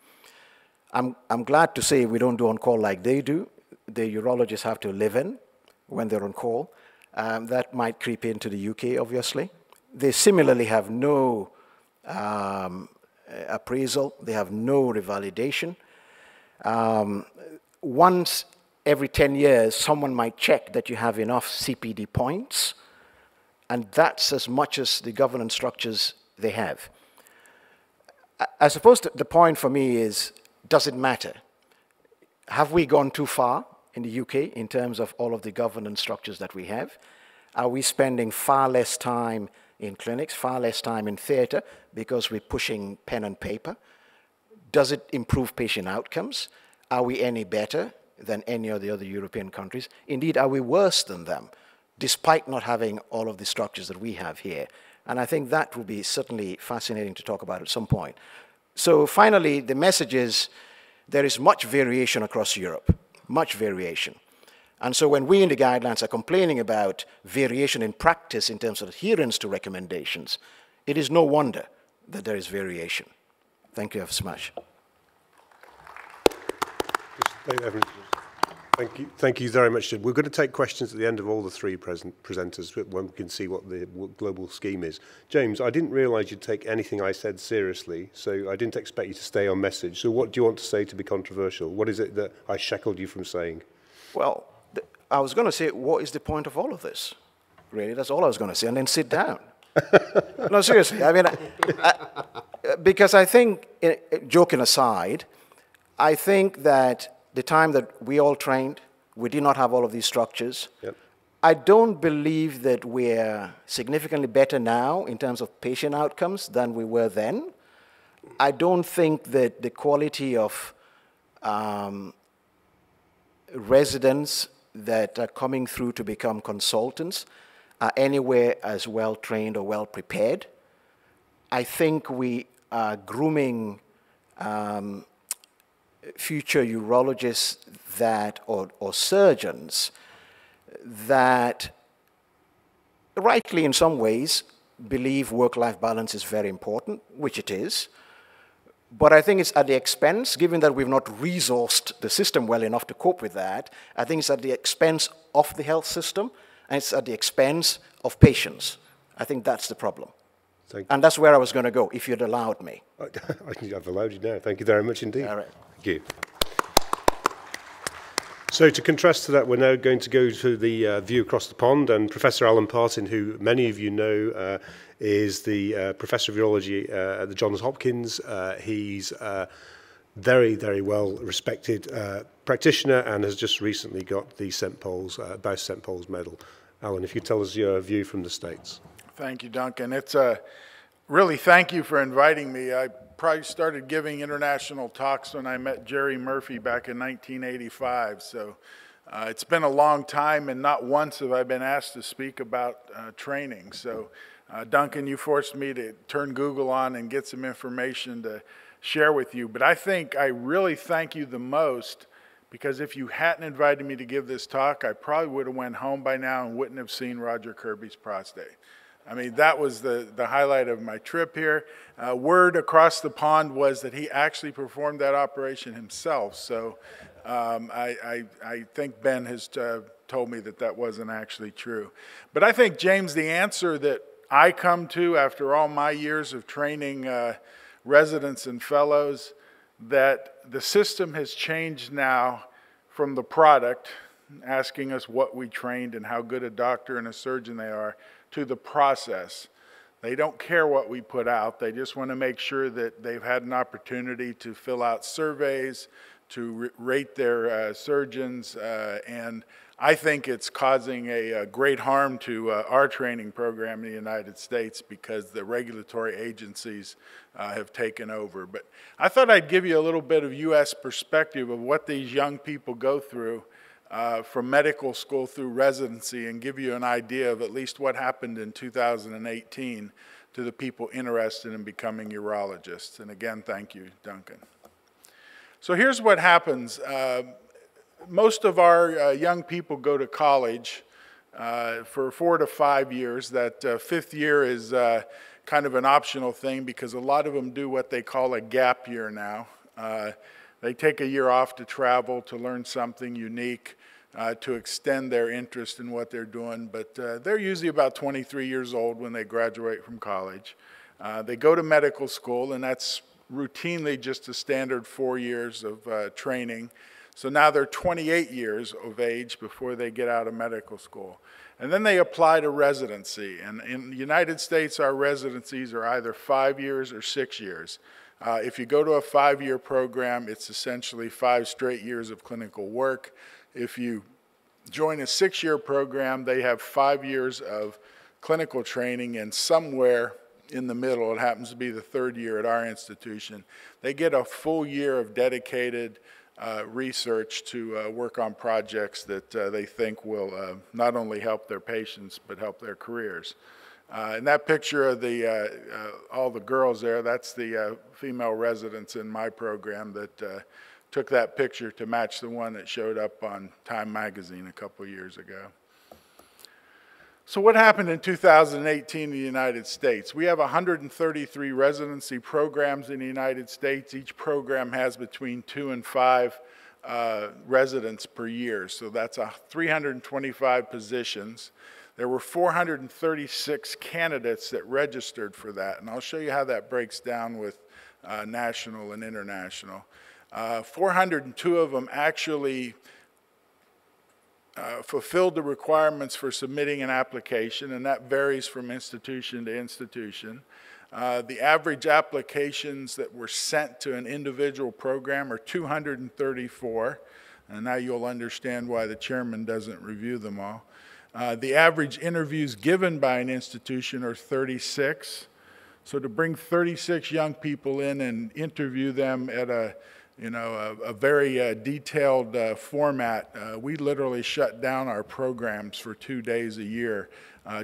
I'm glad to say we don't do on-call like they do. The urologists have to live in when they're on call. That might creep into the UK, obviously. They similarly have no appraisal. They have no revalidation. Once every 10 years, someone might check that you have enough CPD points, and that's as much as the governance structures they have. I suppose the point for me is, does it matter? Have we gone too far in the UK in terms of all of the governance structures that we have? Are we spending far less time in clinics, far less time in theater because we're pushing pen and paper? Does it improve patient outcomes? Are we any better than any of the other European countries? Indeed, are we worse than them, despite not having all of the structures that we have here? And I think that will be certainly fascinating to talk about at some point. So finally, the message is there is much variation across Europe, much variation. And so when we in the guidelines are complaining about variation in practice in terms of adherence to recommendations, it is no wonder that there is variation. Thank you so much. Thank you very much. We're going to take questions at the end of all the three presenters when we can see what the global scheme is. James, I didn't realise you'd take anything I said seriously, so I didn't expect you to stay on message. So what do you want to say to be controversial? What is it that I shackled you from saying? Well, I was going to say, what is the point of all of this? Really, that's all I was going to say, and then sit down. No, seriously. I mean, because I think, joking aside, I think that the time that we all trained, we did not have all of these structures. Yep. I don't believe that we're significantly better now in terms of patient outcomes than we were then. I don't think that the quality of residents that are coming through to become consultants are anywhere as well trained or well prepared. I think we are grooming future urologists that, or surgeons that rightly in some ways believe work-life balance is very important, which it is. But I think it's at the expense, given that we've not resourced the system well enough to cope with that, I think it's at the expense of the health system, and it's at the expense of patients. I think that's the problem. And that's where I was going to go, if you'd allowed me. I've allowed you now. Thank you very much indeed. All right. Thank you. So to contrast to that, we're now going to go to the view across the pond, and Professor Alan Partin, who many of you know is the Professor of Urology at the Johns Hopkins. He's a very, very well-respected practitioner and has just recently got the Baus St. Paul's Medal. Alan, if you tell us your view from the States. Thank you, Duncan. It's really thank you for inviting me. I probably started giving international talks when I met Jerry Murphy back in 1985. So it's been a long time, and not once have I been asked to speak about training. So Duncan, you forced me to turn Google on and get some information to share with you. But I think I really thank you the most, because if you hadn't invited me to give this talk, I probably would have went home by now and wouldn't have seen Roger Kirby's prostate. I mean, that was the highlight of my trip here. Word across the pond was that he actually performed that operation himself. So I think Ben has told me that that wasn't actually true. But I think, James, the answer that I come to after all my years of training residents and fellows, that the system has changed now from the product, asking us what we trained and how good a doctor and a surgeon they are, to the process. They don't care what we put out. They just want to make sure that they've had an opportunity to fill out surveys, to rate their surgeons, and I think it's causing a great harm to our training program in the United States, because the regulatory agencies have taken over. But I thought I'd give you a little bit of U.S. perspective of what these young people go through from medical school through residency, and give you an idea of at least what happened in 2018. to the people interested in becoming urologists. And again, thank you, Duncan. So here's what happens. Most of our young people go to college for 4 to 5 years. That 5th year is kind of an optional thing because a lot of them do what they call a gap year now. They take a year off to travel, to learn something unique, to extend their interest in what they're doing. But they're usually about 23 years old when they graduate from college. They go to medical school, and that's routinely just a standard 4 years of training. So now they're 28 years of age before they get out of medical school. And then they apply to residency. And in the United States, our residencies are either 5 years or 6 years. If you go to a 5-year program, it's essentially 5 straight years of clinical work. If you join a 6-year program, they have 5 years of clinical training, and somewhere in the middle, it happens to be the 3rd year at our institution, they get a full year of dedicated research to work on projects that they think will not only help their patients, but help their careers. In that picture of all the girls there, that's the female residents in my program that took that picture to match the one that showed up on Time magazine a couple years ago. So what happened in 2018 in the United States? We have 133 residency programs in the United States. Each program has between 2 and 5 residents per year. So that's 325 positions. There were 436 candidates that registered for that. And I'll show you how that breaks down with national and international. 402 of them actually fulfilled the requirements for submitting an application, and that varies from institution to institution. The average applications that were sent to an individual program are 234, and now you'll understand why the chairman doesn't review them all. The average interviews given by an institution are 36. So to bring 36 young people in and interview them at a very detailed format, we literally shut down our programs for 2 days a year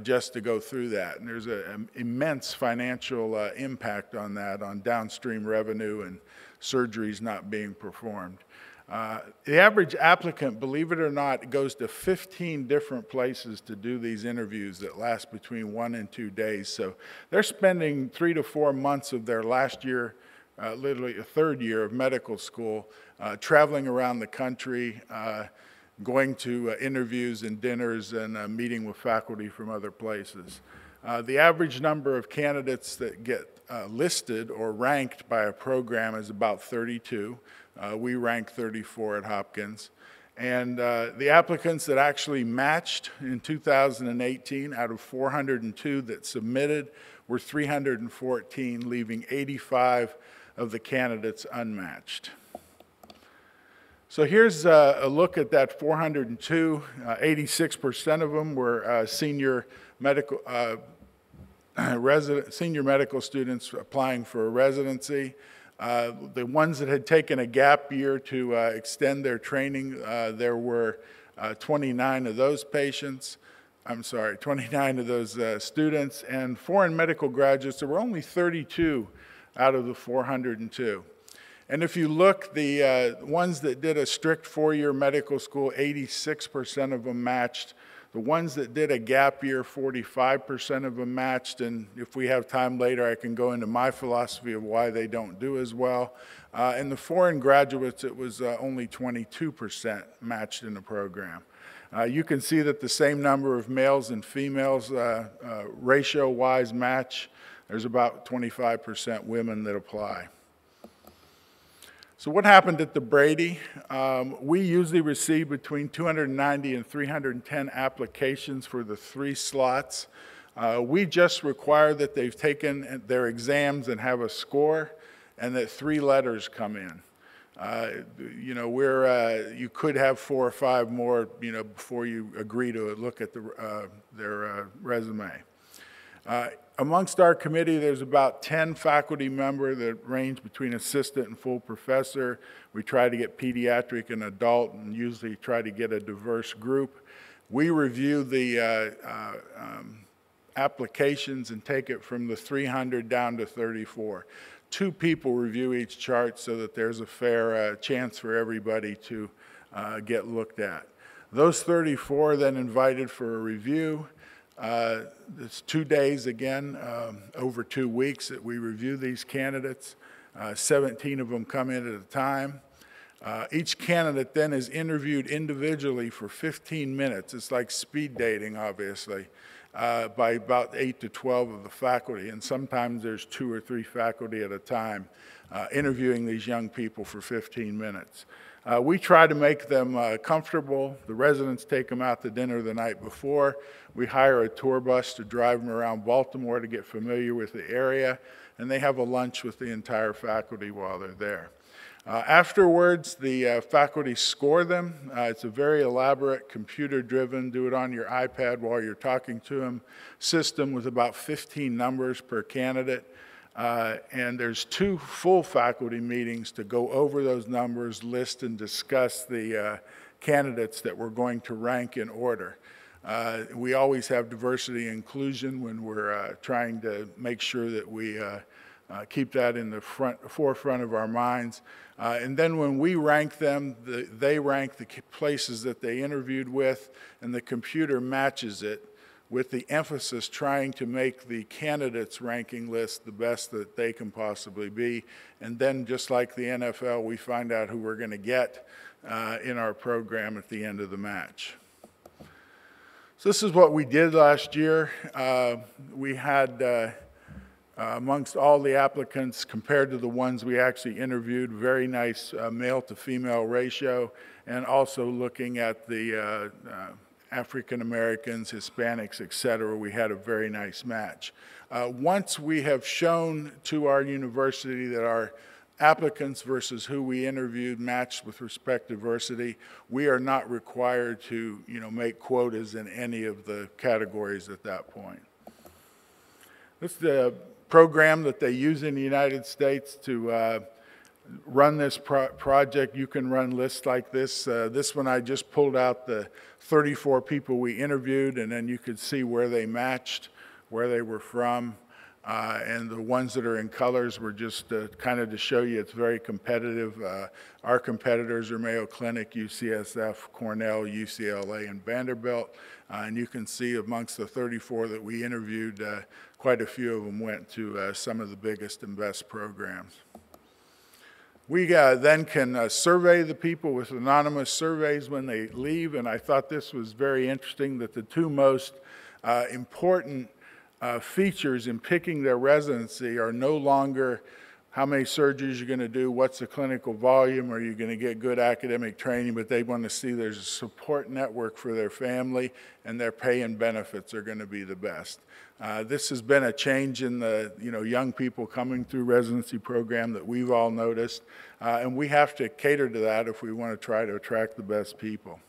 just to go through that. And there's an immense financial impact on that, on downstream revenue and surgeries not being performed. The average applicant, believe it or not, goes to 15 different places to do these interviews that last between 1 and 2 days. So they're spending 3 to 4 months of their last year, literally a 3rd year of medical school, traveling around the country, going to interviews and dinners and meeting with faculty from other places. The average number of candidates that get listed or ranked by a program is about 32. We rank 34 at Hopkins. And the applicants that actually matched in 2018 out of 402 that submitted were 314, leaving 85 of the candidates unmatched. So here's a look at that 402. 86% of them were senior medical students applying for a residency. The ones that had taken a gap year to extend their training, there were 29 of those patients. 29 of those students, and foreign medical graduates, there were only 32 out of the 402. And if you look, the ones that did a strict 4-year medical school, 86% of them matched. The ones that did a gap year, 45% of them matched. And if we have time later, I can go into my philosophy of why they don't do as well. And the foreign graduates, it was only 22% matched in the program. You can see that the same number of males and females ratio-wise match. There's about 25% women that apply. So what happened at the Brady? We usually receive between 290 and 310 applications for the 3 slots. We just require that they've taken their exams and have a score, and that 3 letters come in. You could have 4 or 5 more, before you agree to look at their resume. Amongst our committee, there's about 10 faculty members that range between assistant and full professor. We try to get pediatric and adult, and usually try to get a diverse group. We review the applications and take it from the 300 down to 34. 2 people review each chart so that there's a fair chance for everybody to get looked at. Those 34 then invited for a review. It's 2 days again, over 2 weeks that we review these candidates. 17 of them come in at a time. Each candidate then is interviewed individually for 15 minutes. It's like speed dating, obviously, by about 8 to 12 of the faculty. And sometimes there's 2 or 3 faculty at a time interviewing these young people for 15 minutes. We try to make them comfortable. The residents take them out to dinner the night before. We hire a tour bus to drive them around Baltimore to get familiar with the area, and they have a lunch with the entire faculty while they're there. Afterwards, the faculty score them. It's a very elaborate, computer-driven, do it on your iPad while you're talking to them system with about 15 numbers per candidate. And there's 2 full faculty meetings to go over those numbers, list and discuss the candidates that we're going to rank in order. We always have diversity and inclusion when we're trying to make sure that we keep that in the forefront of our minds. And then when we rank them, they rank the places that they interviewed with, and the computer matches it with the emphasis trying to make the candidates' ranking list the best that they can possibly be. And then, just like the NFL, we find out who we're going to get in our program at the end of the match. So this is what we did last year. We had, amongst all the applicants, compared to the ones we actually interviewed, very nice male to female ratio, and also looking at the African Americans, Hispanics, etc., we had a very nice match. Once we have shown to our university that our applicants versus who we interviewed matched with respect to diversity, we are not required to, make quotas in any of the categories at that point. This is the program that they use in the United States to run this project. You can run lists like this. This one I just pulled out the 34 people we interviewed, and then you could see where they matched, where they were from, and the ones that are in colors were just kind of to show you it's very competitive. Our competitors are Mayo Clinic, UCSF, Cornell, UCLA, and Vanderbilt, and you can see amongst the 34 that we interviewed, quite a few of them went to some of the biggest and best programs. We then can survey the people with anonymous surveys when they leave, and I thought this was very interesting that the 2 most important features in picking their residency are no longer how many surgeries you're going to do, what's the clinical volume, are you going to get good academic training, but they want to see there's a support network for their family, and their pay and benefits are going to be the best. This has been a change in the young people coming through residency program that we've all noticed, and we have to cater to that if we want to try to attract the best people.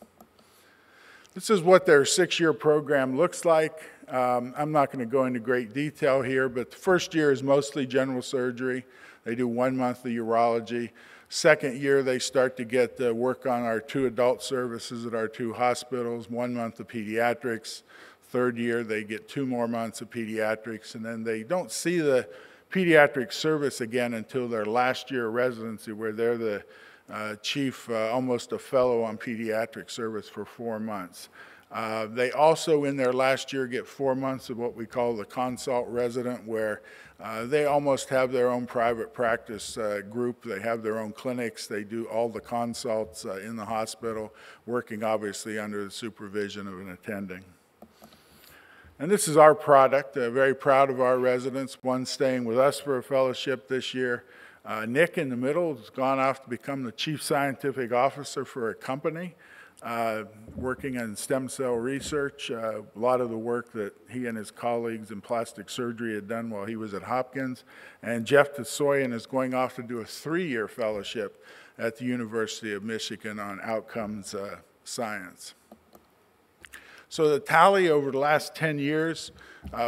This is what their 6-year program looks like. I'm not going to go into great detail here, but the first year is mostly general surgery. They do 1 month of urology. Second year, they start to get work on our 2 adult services at our 2 hospitals, 1 month of pediatrics. Third year, they get 2 more months of pediatrics, and then they don't see the pediatric service again until their last year of residency, where they're the chief, almost a fellow on pediatric service for 4 months. They also, in their last year, get 4 months of what we call the consult resident, where they almost have their own private practice group. They have their own clinics. They do all the consults in the hospital, working obviously under the supervision of an attending. And this is our product. Very proud of our residents. One staying with us for a fellowship this year. Nick in the middle has gone off to become the chief scientific officer for a company, working in stem cell research. A lot of the work that he and his colleagues in plastic surgery had done while he was at Hopkins. And Jeff Tsoyan is going off to do a 3-year fellowship at the University of Michigan on outcomes science. So the tally over the last 10 years,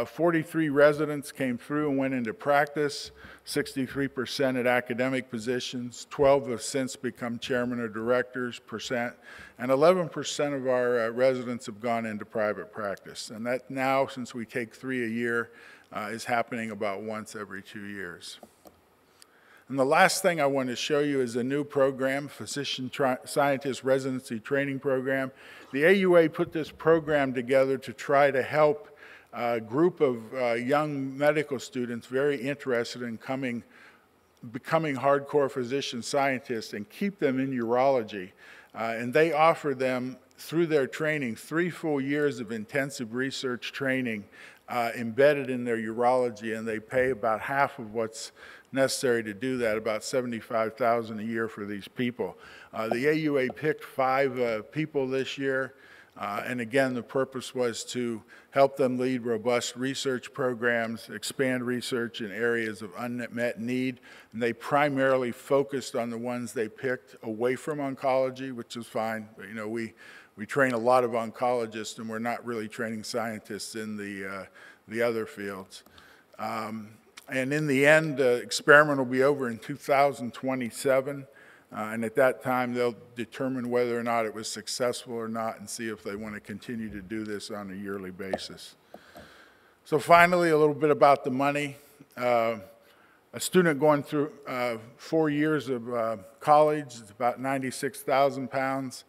43 residents came through and went into practice, 63% at academic positions, 12 have since become chairman or directors percent, and 11% of our residents have gone into private practice. And that now, since we take 3 a year, is happening about once every 2 years. And the last thing I want to show you is a new program, Physician Scientist Residency Training Program. The AUA put this program together to try to help a group of young medical students very interested in becoming hardcore physician scientists and keep them in urology. And they offer them, through their training, 3 full years of intensive research training embedded in their urology, and they pay about half of what's necessary to do that, about $75,000 a year for these people. The AUA picked 5 people this year, and again, the purpose was to help them lead robust research programs, expand research in areas of unmet need, and they primarily focused on the ones they picked away from oncology, which is fine. But, you know, we train a lot of oncologists, and we're not really training scientists in the other fields. And in the end, the experiment will be over in 2027, and at that time they'll determine whether or not it was successful or not and see if they want to continue to do this on a yearly basis. So finally, a little bit about the money. A student going through 4 years of college is about 96,000 pounds.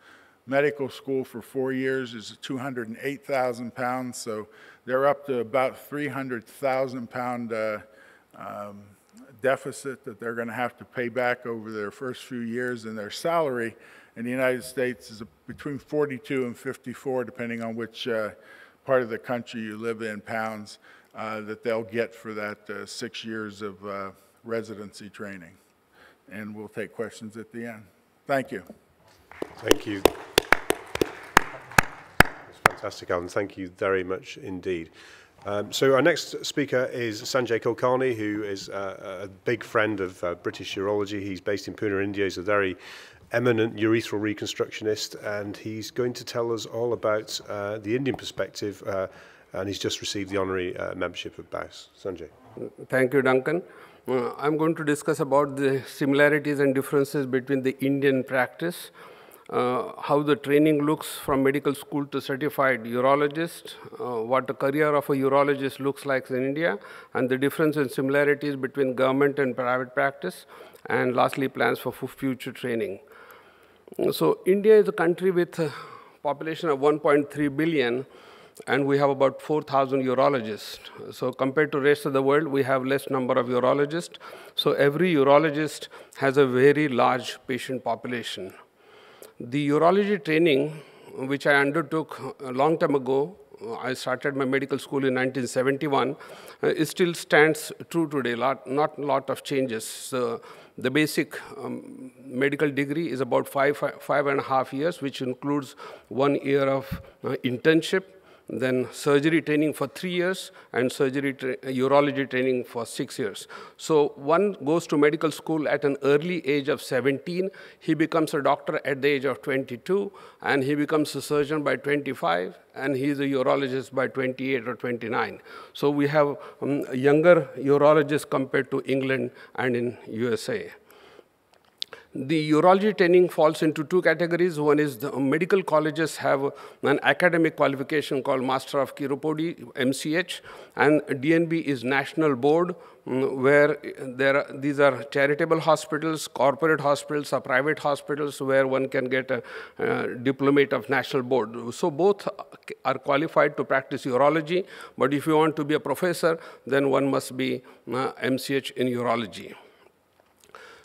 Medical school for 4 years is 208,000 pounds, so they're up to about 300,000 pound deficit that they're going to have to pay back over their first few years, and their salary in the United States is between 42 and 54, depending on which part of the country you live in, pounds, that they'll get for that 6 years of residency training. And we'll take questions at the end. Thank you. Thank you. That's fantastic, Alan. Thank you very much indeed. So our next speaker is Sanjay Kulkarni, who is a big friend of British urology. He's based in Pune, India. He's a very eminent urethral reconstructionist, and he's going to tell us all about the Indian perspective, and he's just received the honorary membership of BAUS. Sanjay. Thank you, Duncan. I'm going to discuss about the similarities and differences between the Indian practice, how the training looks from medical school to certified urologist, what the career of a urologist looks like in India, and the difference and similarities between government and private practice, and lastly, plans for future training. So India is a country with a population of 1.3 billion, and we have about 4,000 urologists. So compared to the rest of the world, we have less number of urologists. So every urologist has a very large patient population. The urology training, which I undertook a long time ago, I started my medical school in 1971, it still stands true today, not a lot of changes. So the basic medical degree is about five and a half years, which includes 1 year of internship, then surgery training for 3 years, and urology training for 6 years. So one goes to medical school at an early age of 17, he becomes a doctor at the age of 22, and he becomes a surgeon by 25, and he's a urologist by 28 or 29. So we have younger urologists compared to England and in USA. The urology training falls into 2 categories. One is the medical colleges have an academic qualification called Master of Chiropody, MCH, and DNB is national board, where these are charitable hospitals, corporate hospitals, or private hospitals where one can get a diplomate of national board. So both are qualified to practice urology, but if you want to be a professor, then one must be MCH in urology.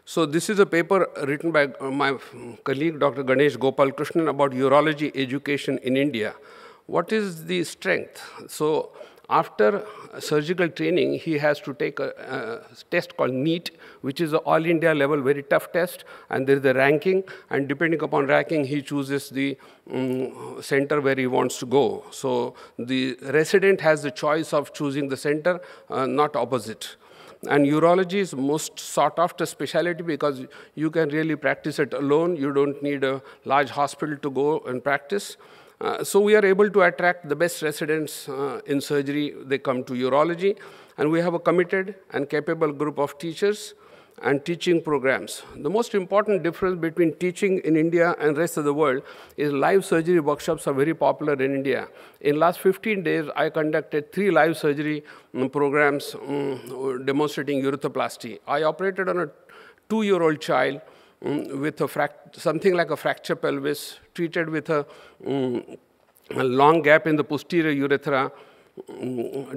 So this is a paper written by my colleague, Dr. Ganesh Gopal Krishnan, about urology education in India. What is the strength? So after surgical training, he has to take a test called NEAT, which is an all India level, very tough test, and there is a ranking, and depending upon ranking, he chooses the center where he wants to go. So the resident has the choice of choosing the center, not opposite. And urology is most sought after specialty because you can really practice it alone. You don't need a large hospital to go and practice. So we are able to attract the best residents in surgery. They come to urology, and we have a committed and capable group of teachers and teaching programs. The most important difference between teaching in India and rest of the world is live surgery workshops are very popular in India. In last 15 days, I conducted 3 live surgery programs demonstrating uretroplasty. I operated on a 2-year-old child with something like a fractured pelvis, treated with a long gap in the posterior urethra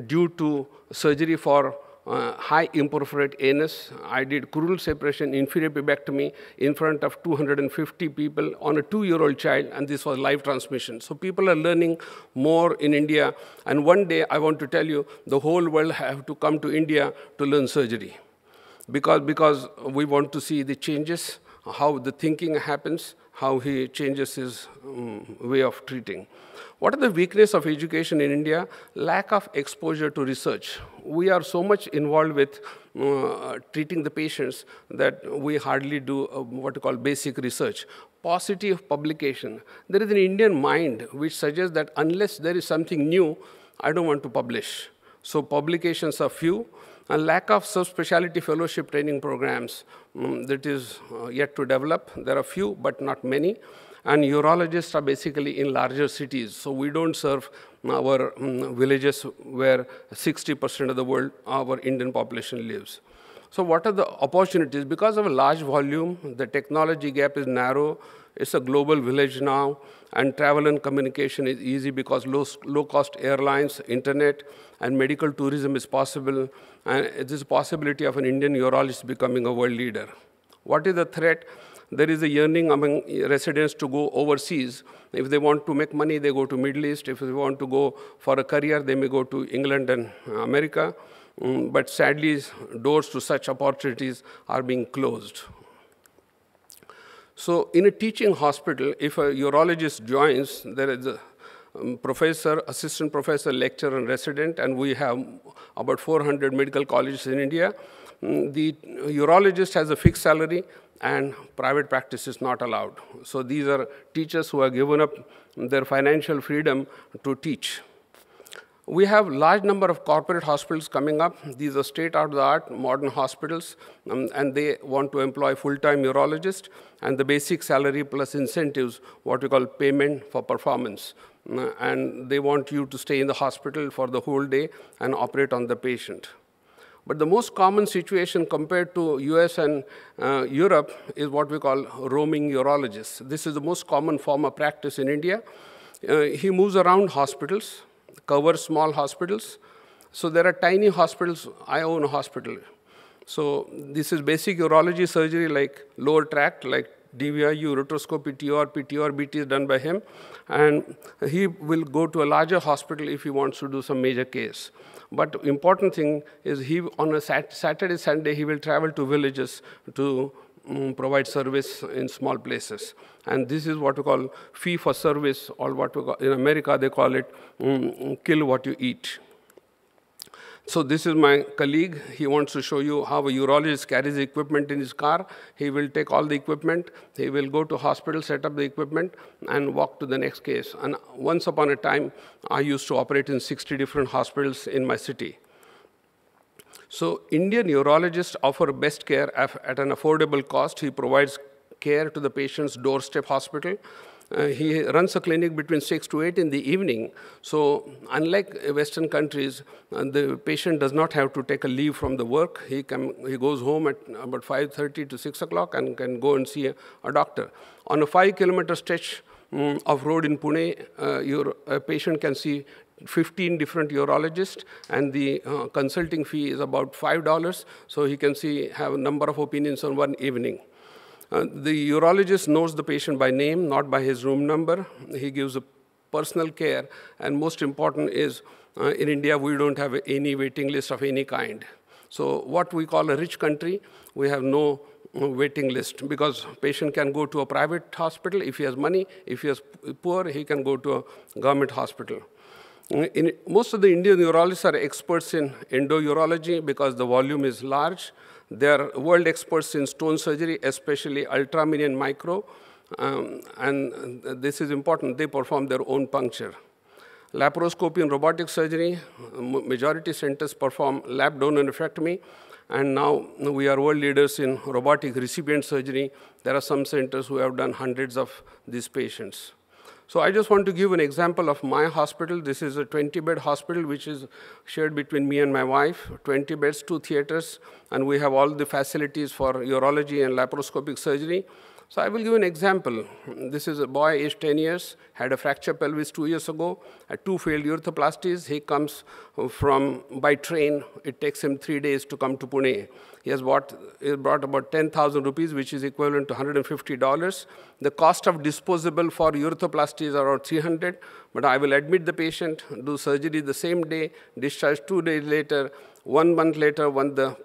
due to surgery for high imperforate anus. I did crural separation, inferior pubectomy in front of 250 people on a 2-year-old child, and this was live transmission. So people are learning more in India, and one day I want to tell you, the whole world have to come to India to learn surgery, because we want to see the changes, how the thinking happens, how he changes his way of treating. What are the weaknesses of education in India? Lack of exposure to research. We are so much involved with treating the patients that we hardly do what we call basic research. Paucity of publication. There is an Indian mind which suggests that unless there is something new, I don't want to publish. So publications are few. A lack of subspecialty fellowship training programs that is yet to develop. There are few, but not many. And urologists are basically in larger cities. So we don't serve our villages where 60% of the world, our Indian population lives. So what are the opportunities? Because of a large volume, the technology gap is narrow. It's a global village now, and travel and communication is easy because low-cost airlines, internet, and medical tourism is possible, and it is a possibility of an Indian urologist becoming a world leader. What is the threat? There is a yearning among residents to go overseas. If they want to make money, they go to Middle East. If they want to go for a career, they may go to England and America. But sadly, doors to such opportunities are being closed. So in a teaching hospital, if a urologist joins, there is a professor, assistant professor, lecturer, and resident, and we have about 400 medical colleges in India. The urologist has a fixed salary, and private practice is not allowed. So these are teachers who have given up their financial freedom to teach. We have a large number of corporate hospitals coming up. These are state-of-the-art modern hospitals, and they want to employ full-time urologists, and the basic salary plus incentives, what we call payment for performance. And they want you to stay in the hospital for the whole day and operate on the patient. But the most common situation compared to US and Europe is what we call roaming urologists. This is the most common form of practice in India. He moves around hospitals, covers small hospitals. So there are tiny hospitals. I own a hospital. So this is basic urology surgery like lower tract, like DVI, ureteroscopy, TOR, PTOR, BT is done by him. And he will go to a larger hospital if he wants to do some major case. But important thing is he, on a Saturday, Sunday, he will travel to villages to provide service in small places. And this is what we call fee for service, or what we call, in America, they call it kill what you eat. So this is my colleague. He wants to show you how a urologist carries the equipment in his car. He will take all the equipment. He will go to hospital, set up the equipment, and walk to the next case. And once upon a time, I used to operate in 60 different hospitals in my city. So Indian urologists offer best care at an affordable cost. He provides care to the patient's doorstep hospital. He runs a clinic between 6 to 8 in the evening. So unlike Western countries, the patient does not have to take a leave from the work. He goes home at about 5:30 to 6 o'clock and can go and see a doctor. On a 5-kilometer stretch of road in Pune, a patient can see 15 different urologists, and the consulting fee is about $5. So he can have a number of opinions on one evening. The urologist knows the patient by name, not by his room number. He gives a personal care, and most important is, in India, we don't have any waiting list of any kind. So what we call a rich country, we have no waiting list, because patient can go to a private hospital if he has money. If he is poor, he can go to a government hospital. Most of the Indian urologists are experts in endourology because the volume is large. They are world experts in stone surgery, especially ultra mini and micro. and this is important, they perform their own puncture. Laparoscopy and robotic surgery, majority centers perform lap donor-nephrectomy, and now we are world leaders in robotic recipient surgery. There are some centers who have done hundreds of these patients. So I just want to give an example of my hospital. This is a 20-bed hospital, which is shared between me and my wife, 20 beds, 2 theaters, and we have all the facilities for urology and laparoscopic surgery. So I will give an example. This is a boy aged 10 years, had a fractured pelvis 2 years ago, had 2 failed urethroplasties. He comes by train. It takes him 3 days to come to Pune. He brought about 10,000 rupees, which is equivalent to $150. The cost of disposable for urethroplasty is around 300, but I will admit the patient, do surgery the same day, discharge 2 days later. 1 month later, when the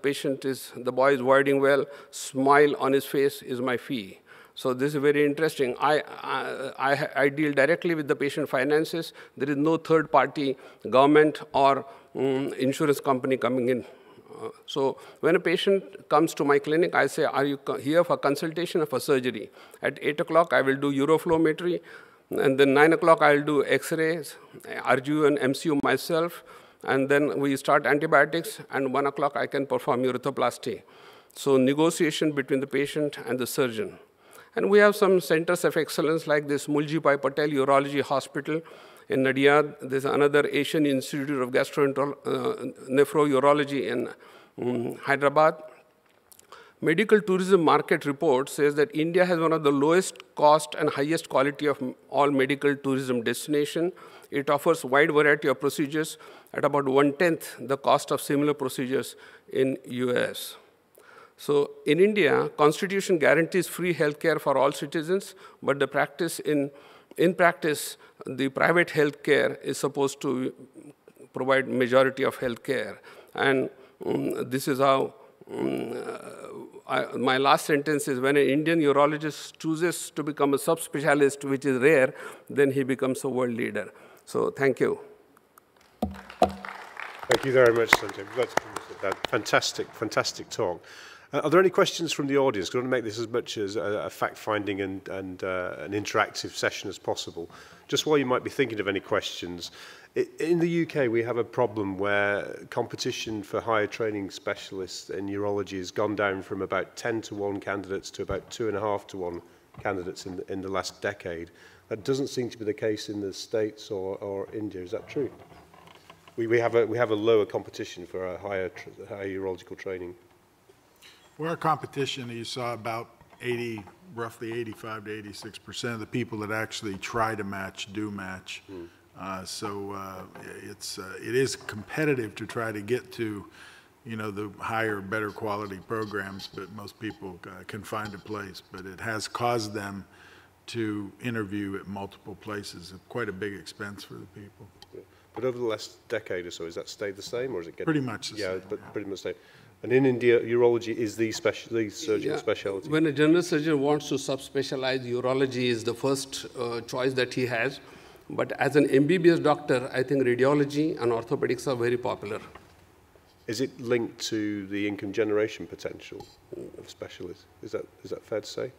boy is voiding well, smile on his face is my fee. So this is very interesting. I deal directly with the patient finances. There is no third party, government or insurance company coming in. So when a patient comes to my clinic, I say, are you here for consultation or for surgery? At 8 o'clock, I will do uroflowmetry. And then 9 o'clock, I will do x-rays, RGU and MCU myself. And then we start antibiotics. And 1 o'clock, I can perform urethroplasty. So negotiation between the patient and the surgeon. And we have some centers of excellence like this Mulji Bhai Patel Urology Hospital in Nadiyad. There's another Asian Institute of Nephrology in Hyderabad. Medical tourism market report says that India has one of the lowest cost and highest quality of all medical tourism destinations. It offers wide variety of procedures at about 1/10 the cost of similar procedures in US. So in India, Constitution guarantees free healthcare for all citizens, but in practice, the private healthcare is supposed to provide majority of healthcare. And this is how, my last sentence is when an Indian urologist chooses to become a subspecialist, which is rare, then he becomes a world leader. So thank you. Thank you very much, Sanjay. We'd like to finish that fantastic talk. Are there any questions from the audience? I want to make this as much as a fact-finding and an interactive session as possible. Just while you might be thinking of any questions, in the UK we have a problem where competition for higher training specialists in urology has gone down from about 10-to-1 candidates to about 2.5-to-1 candidates in the last decade. That doesn't seem to be the case in the States or India. Is that true? We have a lower competition for a higher urological training. Well, our competition, you saw about roughly 85 to 86% of the people that actually try to match do match. It is competitive to try to get to, the higher, better quality programs, but most people can find a place. But it has caused them to interview at multiple places, quite a big expense for the people. Yeah. But over the last decade or so, has that stayed the same, or is it getting... Pretty much the same. Yeah, but pretty much the same. And in India, urology is the surgical specialty. When a general surgeon wants to subspecialize, urology is the first choice that he has. But as an MBBS doctor, I think radiology and orthopedics are very popular. Is it linked to the income generation potential of specialists? Is that fair to say?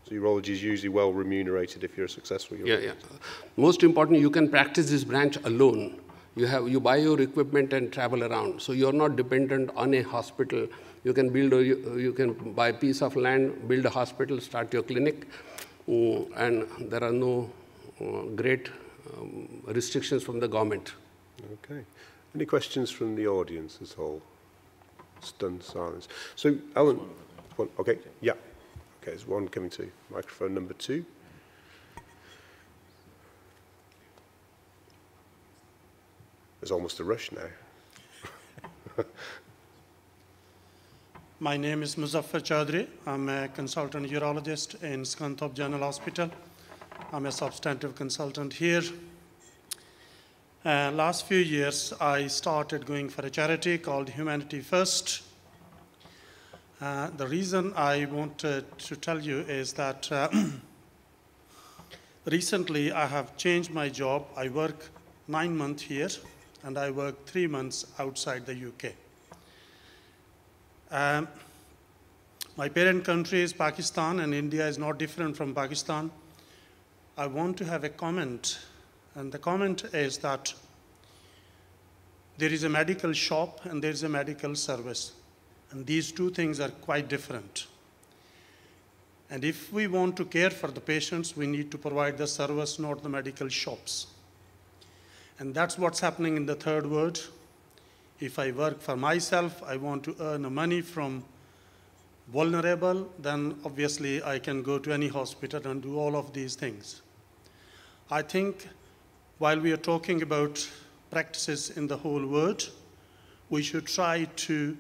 So urology is usually well remunerated if you're a successful urologist. Yeah. Most important, you can practice this branch alone. You buy your equipment and travel around. So you're not dependent on a hospital. You can you can buy a piece of land, build a hospital, start your clinic, and there are no great restrictions from the government. Okay. Any questions from the audience at all? Stunned silence. So, Alan, okay, yeah. Okay, there's one coming to microphone number 2. There's almost a rush now. My name is Muzaffar Chaudhry. I'm a consultant urologist in Scunthorpe General Hospital. I'm a substantive consultant here. Last few years, I started going for a charity called Humanity First. The reason I wanted to tell you is that recently I have changed my job. I work 9 months here, and I work 3 months outside the UK. My parent country is Pakistan, and India is not different from Pakistan. I want to have a comment, and the comment is that there is a medical shop and there is a medical service, and these two things are quite different. And if we want to care for the patients, we need to provide the service, not the medical shops. And that's what's happening in the third world. If I work for myself, I want to earn money from vulnerable, then obviously I can go to any hospital and do all of these things. I think while we are talking about practices in the whole world, we should try to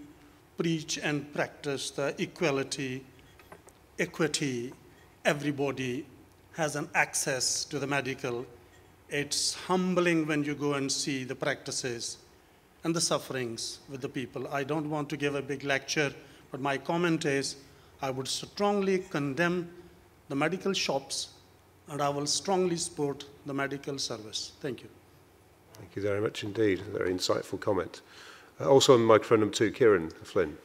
preach and practice the equality, equity. Everybody has an access to the medical. It's humbling when you go and see the practices and the sufferings with the people. I don't want to give a big lecture, but my comment is I would strongly condemn the medical shops, and I will strongly support the medical service. Thank you. Thank you very much indeed. A very insightful comment. Also on microphone number 2, Kieran Flynn.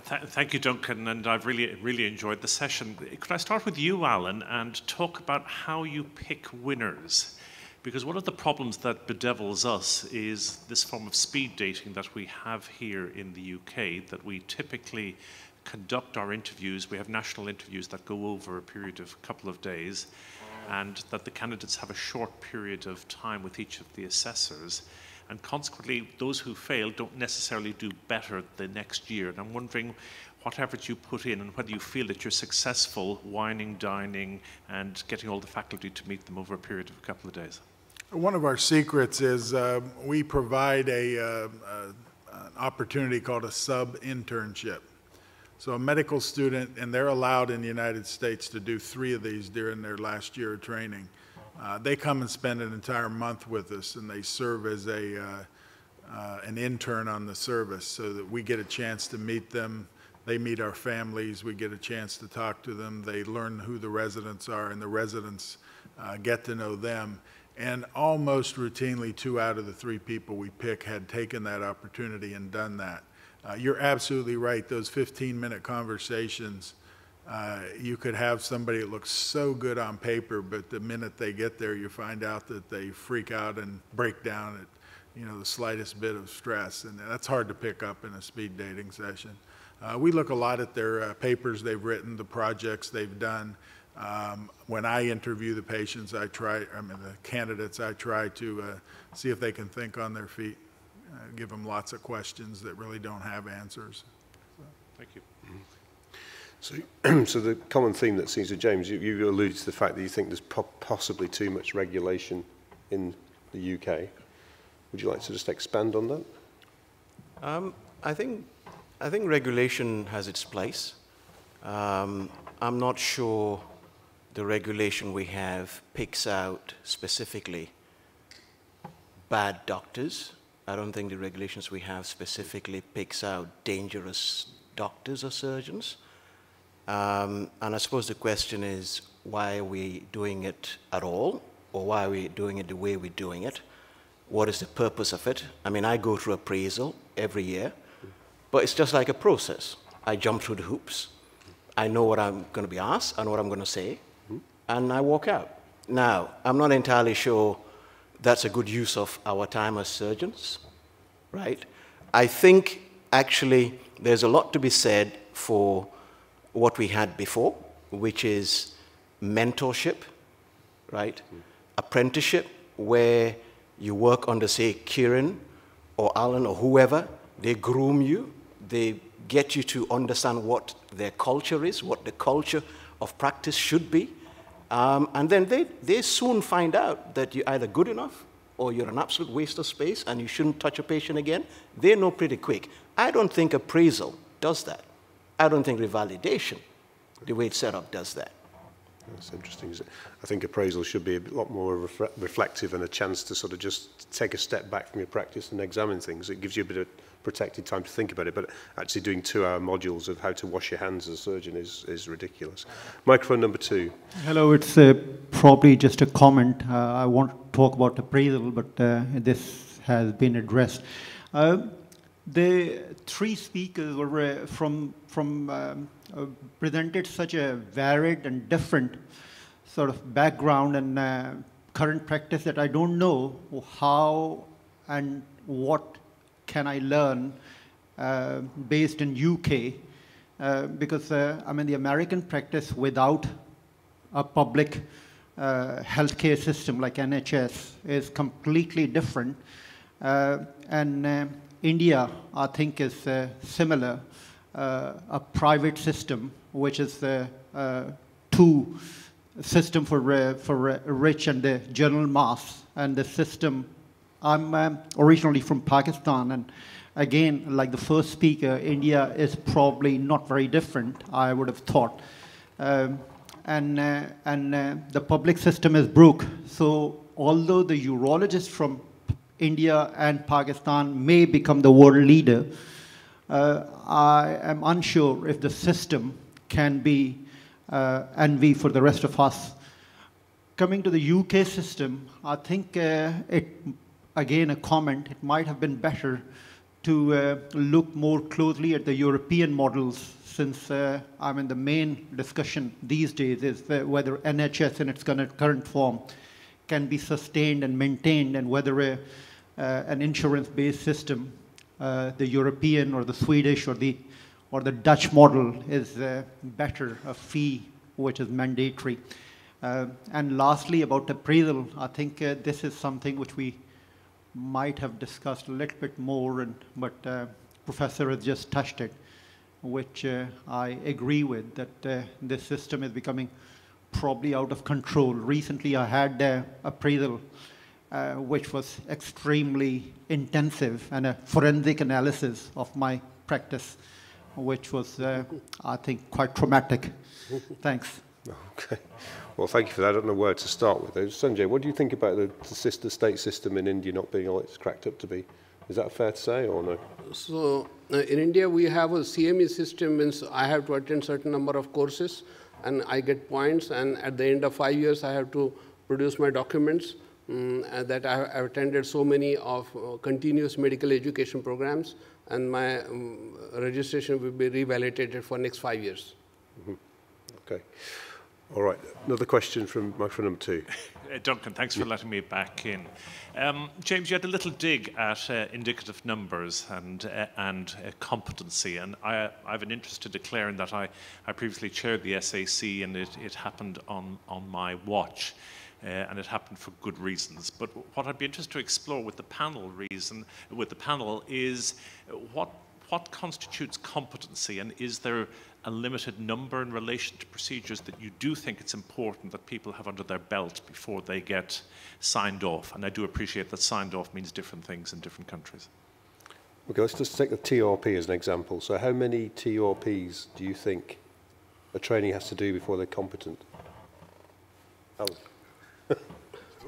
Thank you, Duncan, and I've really enjoyed the session. Could I start with you, Alan, and talk about how you pick winners? Because one of the problems that bedevils us is this form of speed dating that we have here in the UK, that we typically conduct our interviews. We have national interviews that go over a period of a couple of days, and that the candidates have a short period of time with each of the assessors. And consequently, those who fail don't necessarily do better the next year. And I'm wondering what effort you put in and whether you feel that you're successful wining, dining, and getting all the faculty to meet them over a period of a couple of days. One of our secrets is we provide an opportunity called a sub-internship. So a medical student, and they're allowed in the United States to do 3 of these during their last year of training. They come and spend an entire month with us, and they serve as an intern on the service so that we get a chance to meet them. They meet our families. We get a chance to talk to them. They learn who the residents are, and the residents get to know them. And almost routinely, 2 out of the 3 people we pick had taken that opportunity and done that. You're absolutely right. Those 15-minute conversations, you could have somebody that looks so good on paper, but the minute they get there, you find out that they freak out and break down at the slightest bit of stress. And that's hard to pick up in a speed dating session. We look a lot at their papers they've written, the projects they've done. When I interview the patients, the candidates, I try to see if they can think on their feet, give them lots of questions that really don't have answers. So. Thank you. So the common theme that seems to James, you alluded to the fact that you think there's possibly too much regulation in the UK. Would you like to just expand on that? I think regulation has its place. I'm not sure the regulation we have picks out specifically bad doctors. I don't think the regulations we have specifically picks out dangerous doctors or surgeons. And I suppose the question is, why are we doing it at all? Or why are we doing it the way we're doing it? What is the purpose of it? I mean, I go through appraisal every year, but it's just like a process. I jump through the hoops. I know what I'm going to be asked, I know what I'm going to say, and I walk out. Now, I'm not entirely sure that's a good use of our time as surgeons, right? I think, actually, there's a lot to be said for what we had before, which is mentorship, right? Apprenticeship, where you work under, say, Kieran or Alan or whoever. They groom you. They get you to understand what their culture is, what the culture of practice should be. And then they soon find out that you're either good enough or you're an absolute waste of space and you shouldn't touch a patient again. They know pretty quick. I don't think appraisal does that. I don't think revalidation, the way it's set up, does that. That's interesting. I think appraisal should be a lot more reflective and a chance to sort of just take a step back from your practice and examine things. It gives you a bit of protected time to think about it, but actually doing 2-hour modules of how to wash your hands as a surgeon is ridiculous. Microphone number 2. Hello, it's probably just a comment. I want to talk about appraisal, but this has been addressed. The three speakers were presented such a varied and different sort of background and current practice that I don't know how and what can I learn based in UK, because I mean the American practice without a public healthcare system like NHS is completely different, and India, I think, is similar, a private system, which is two system for rich and the general mass, and the system. I'm originally from Pakistan, and again, like the first speaker, India is probably not very different, I would have thought. And the public system is broke. So although the urologists from India and Pakistan may become the world leader, I am unsure if the system can be envy for the rest of us. Coming to the UK system, I think again a comment, it might have been better to look more closely at the European models, since I mean the main discussion these days is whether NHS in its current form can be sustained and maintained, and whether an insurance-based system, the European or the Swedish or the Dutch model is better, a fee which is mandatory. And lastly, about appraisal, I think this is something which we might have discussed a little bit more, but Professor has just touched it, which I agree with, that this system is becoming probably out of control. Recently I had appraisal which was extremely intensive, and a forensic analysis of my practice, which was, I think, quite traumatic. Thanks. Okay. Well, thank you for that. I don't know where to start with. Sanjay, what do you think about the state system in India not being all it's cracked up to be? Is that fair to say or no? So in India, we have a CME system, means I have to attend certain number of courses and I get points, and at the end of 5 years, I have to produce my documents that I have attended so many of continuous medical education programs, and my registration will be revalidated for next 5 years. Mm-hmm. Okay. All right. Another question from microphone number 2. Duncan, thanks for letting me back in. James, you had a little dig at indicative numbers and competency, and I have an interest to declare in that I previously chaired the SAC, and it happened on my watch, and it happened for good reasons. But what I'd be interested to explore with the panel is what constitutes competency, and is there a limited number in relation to procedures that you do think it's important that people have under their belt before they get signed off? And I do appreciate that signed off means different things in different countries. Okay, let's just take the TRP as an example. So how many TRPs do you think a trainee has to do before they're competent?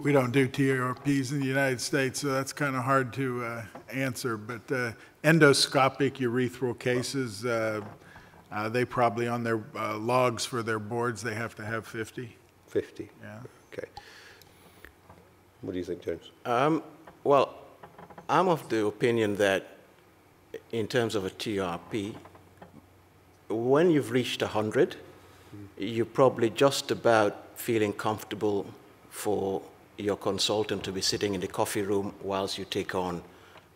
We don't do TRPs in the United States, so that's kind of hard to answer. But endoscopic urethral cases, they probably on their logs for their boards, they have to have 50. 50? Yeah. Okay. What do you think, James? Well, I'm of the opinion that in terms of a TRP, when you've reached 100, you're probably just about feeling comfortable for your consultant to be sitting in the coffee room whilst you take on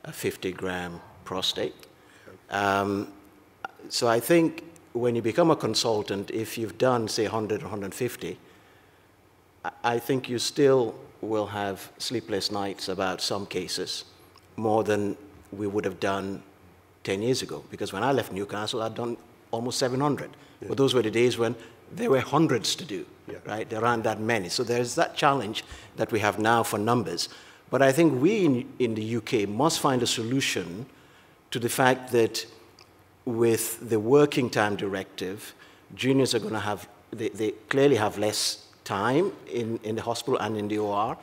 a 50-gram prostate. So I think when you become a consultant, if you've done, say, 100 or 150, I think you still will have sleepless nights about some cases, more than we would have done 10 years ago. Because when I left Newcastle, I'd done almost 700. Yeah. But those were the days when there were hundreds to do, yeah. Right? There aren't that many. So there's that challenge that we have now for numbers. But I think we in the UK must find a solution to the fact that with the working time directive, juniors are going to have, they clearly have less time in the hospital and in the OR.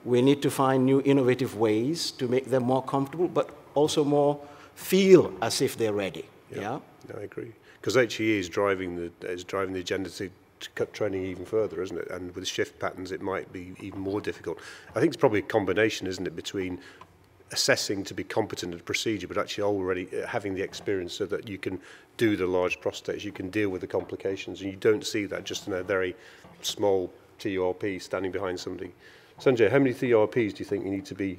We need to find new innovative ways to make them more comfortable, but also more feel as if they're ready. Yeah? No, I agree. Because HE is driving the agenda to cut training even further, isn't it? And with shift patterns, it might be even more difficult. I think it's probably a combination, isn't it, between assessing to be competent at the procedure, but actually already having the experience so that you can do the large prostates, you can deal with the complications, and you don't see that just in a very small TURP standing behind somebody. Sanjay, how many TURPs do you think you need to be?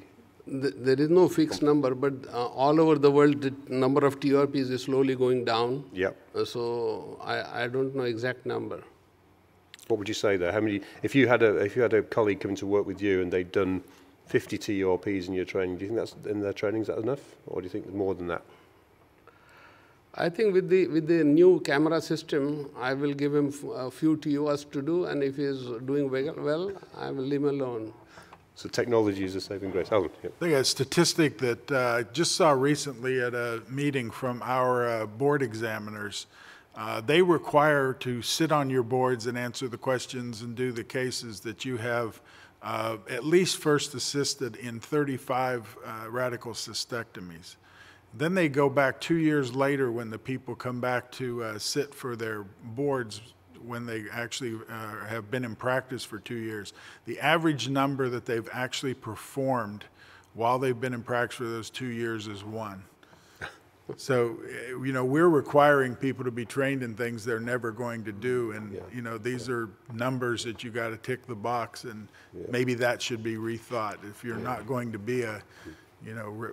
There is no fixed number, but all over the world, the number of TURPs is slowly going down. Yep. So I don't know exact number. What would you say there? How many? If you had a colleague coming to work with you and they'd done 50 TURPs in your training, do you think that's in their training? Is that enough, or do you think more than that? I think with the new camera system, I will give him a few TURs to do, and if he is doing well, I will leave him alone. So technology is a saving grace. Alan, yeah. I think a statistic that I just saw recently at a meeting from our board examiners, they require to sit on your boards and answer the questions and do the cases that you have at least first assisted in 35 radical cystectomies. Then they go back 2 years later when the people come back to sit for their boards when they actually have been in practice for 2 years. The average number that they've actually performed while they've been in practice for those 2 years is 1. So, you know, we're requiring people to be trained in things they're never going to do. And, you know, these are numbers that you got to tick the box, and maybe that should be rethought. If you're not going to be a, you know,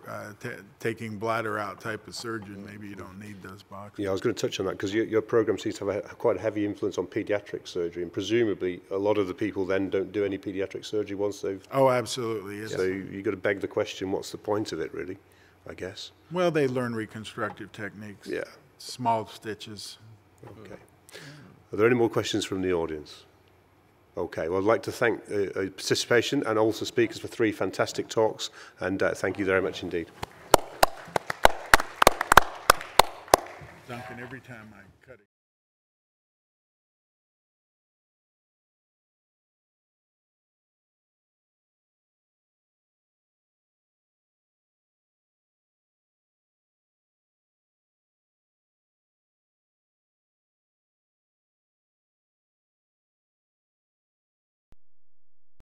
taking bladder out type of surgeon, maybe you don't need those boxes. Yeah, I was going to touch on that because your program seems to have quite a heavy influence on pediatric surgery, and presumably a lot of the people then don't do any pediatric surgery once they've... Oh, absolutely. Yes. So you've got to beg the question, what's the point of it, really, I guess? Well, they learn reconstructive techniques. Yeah. Small stitches. Okay. Are there any more questions from the audience? Okay, well, I'd like to thank participation and also speakers for 3 fantastic talks, and thank you very much indeed. Duncan, every time I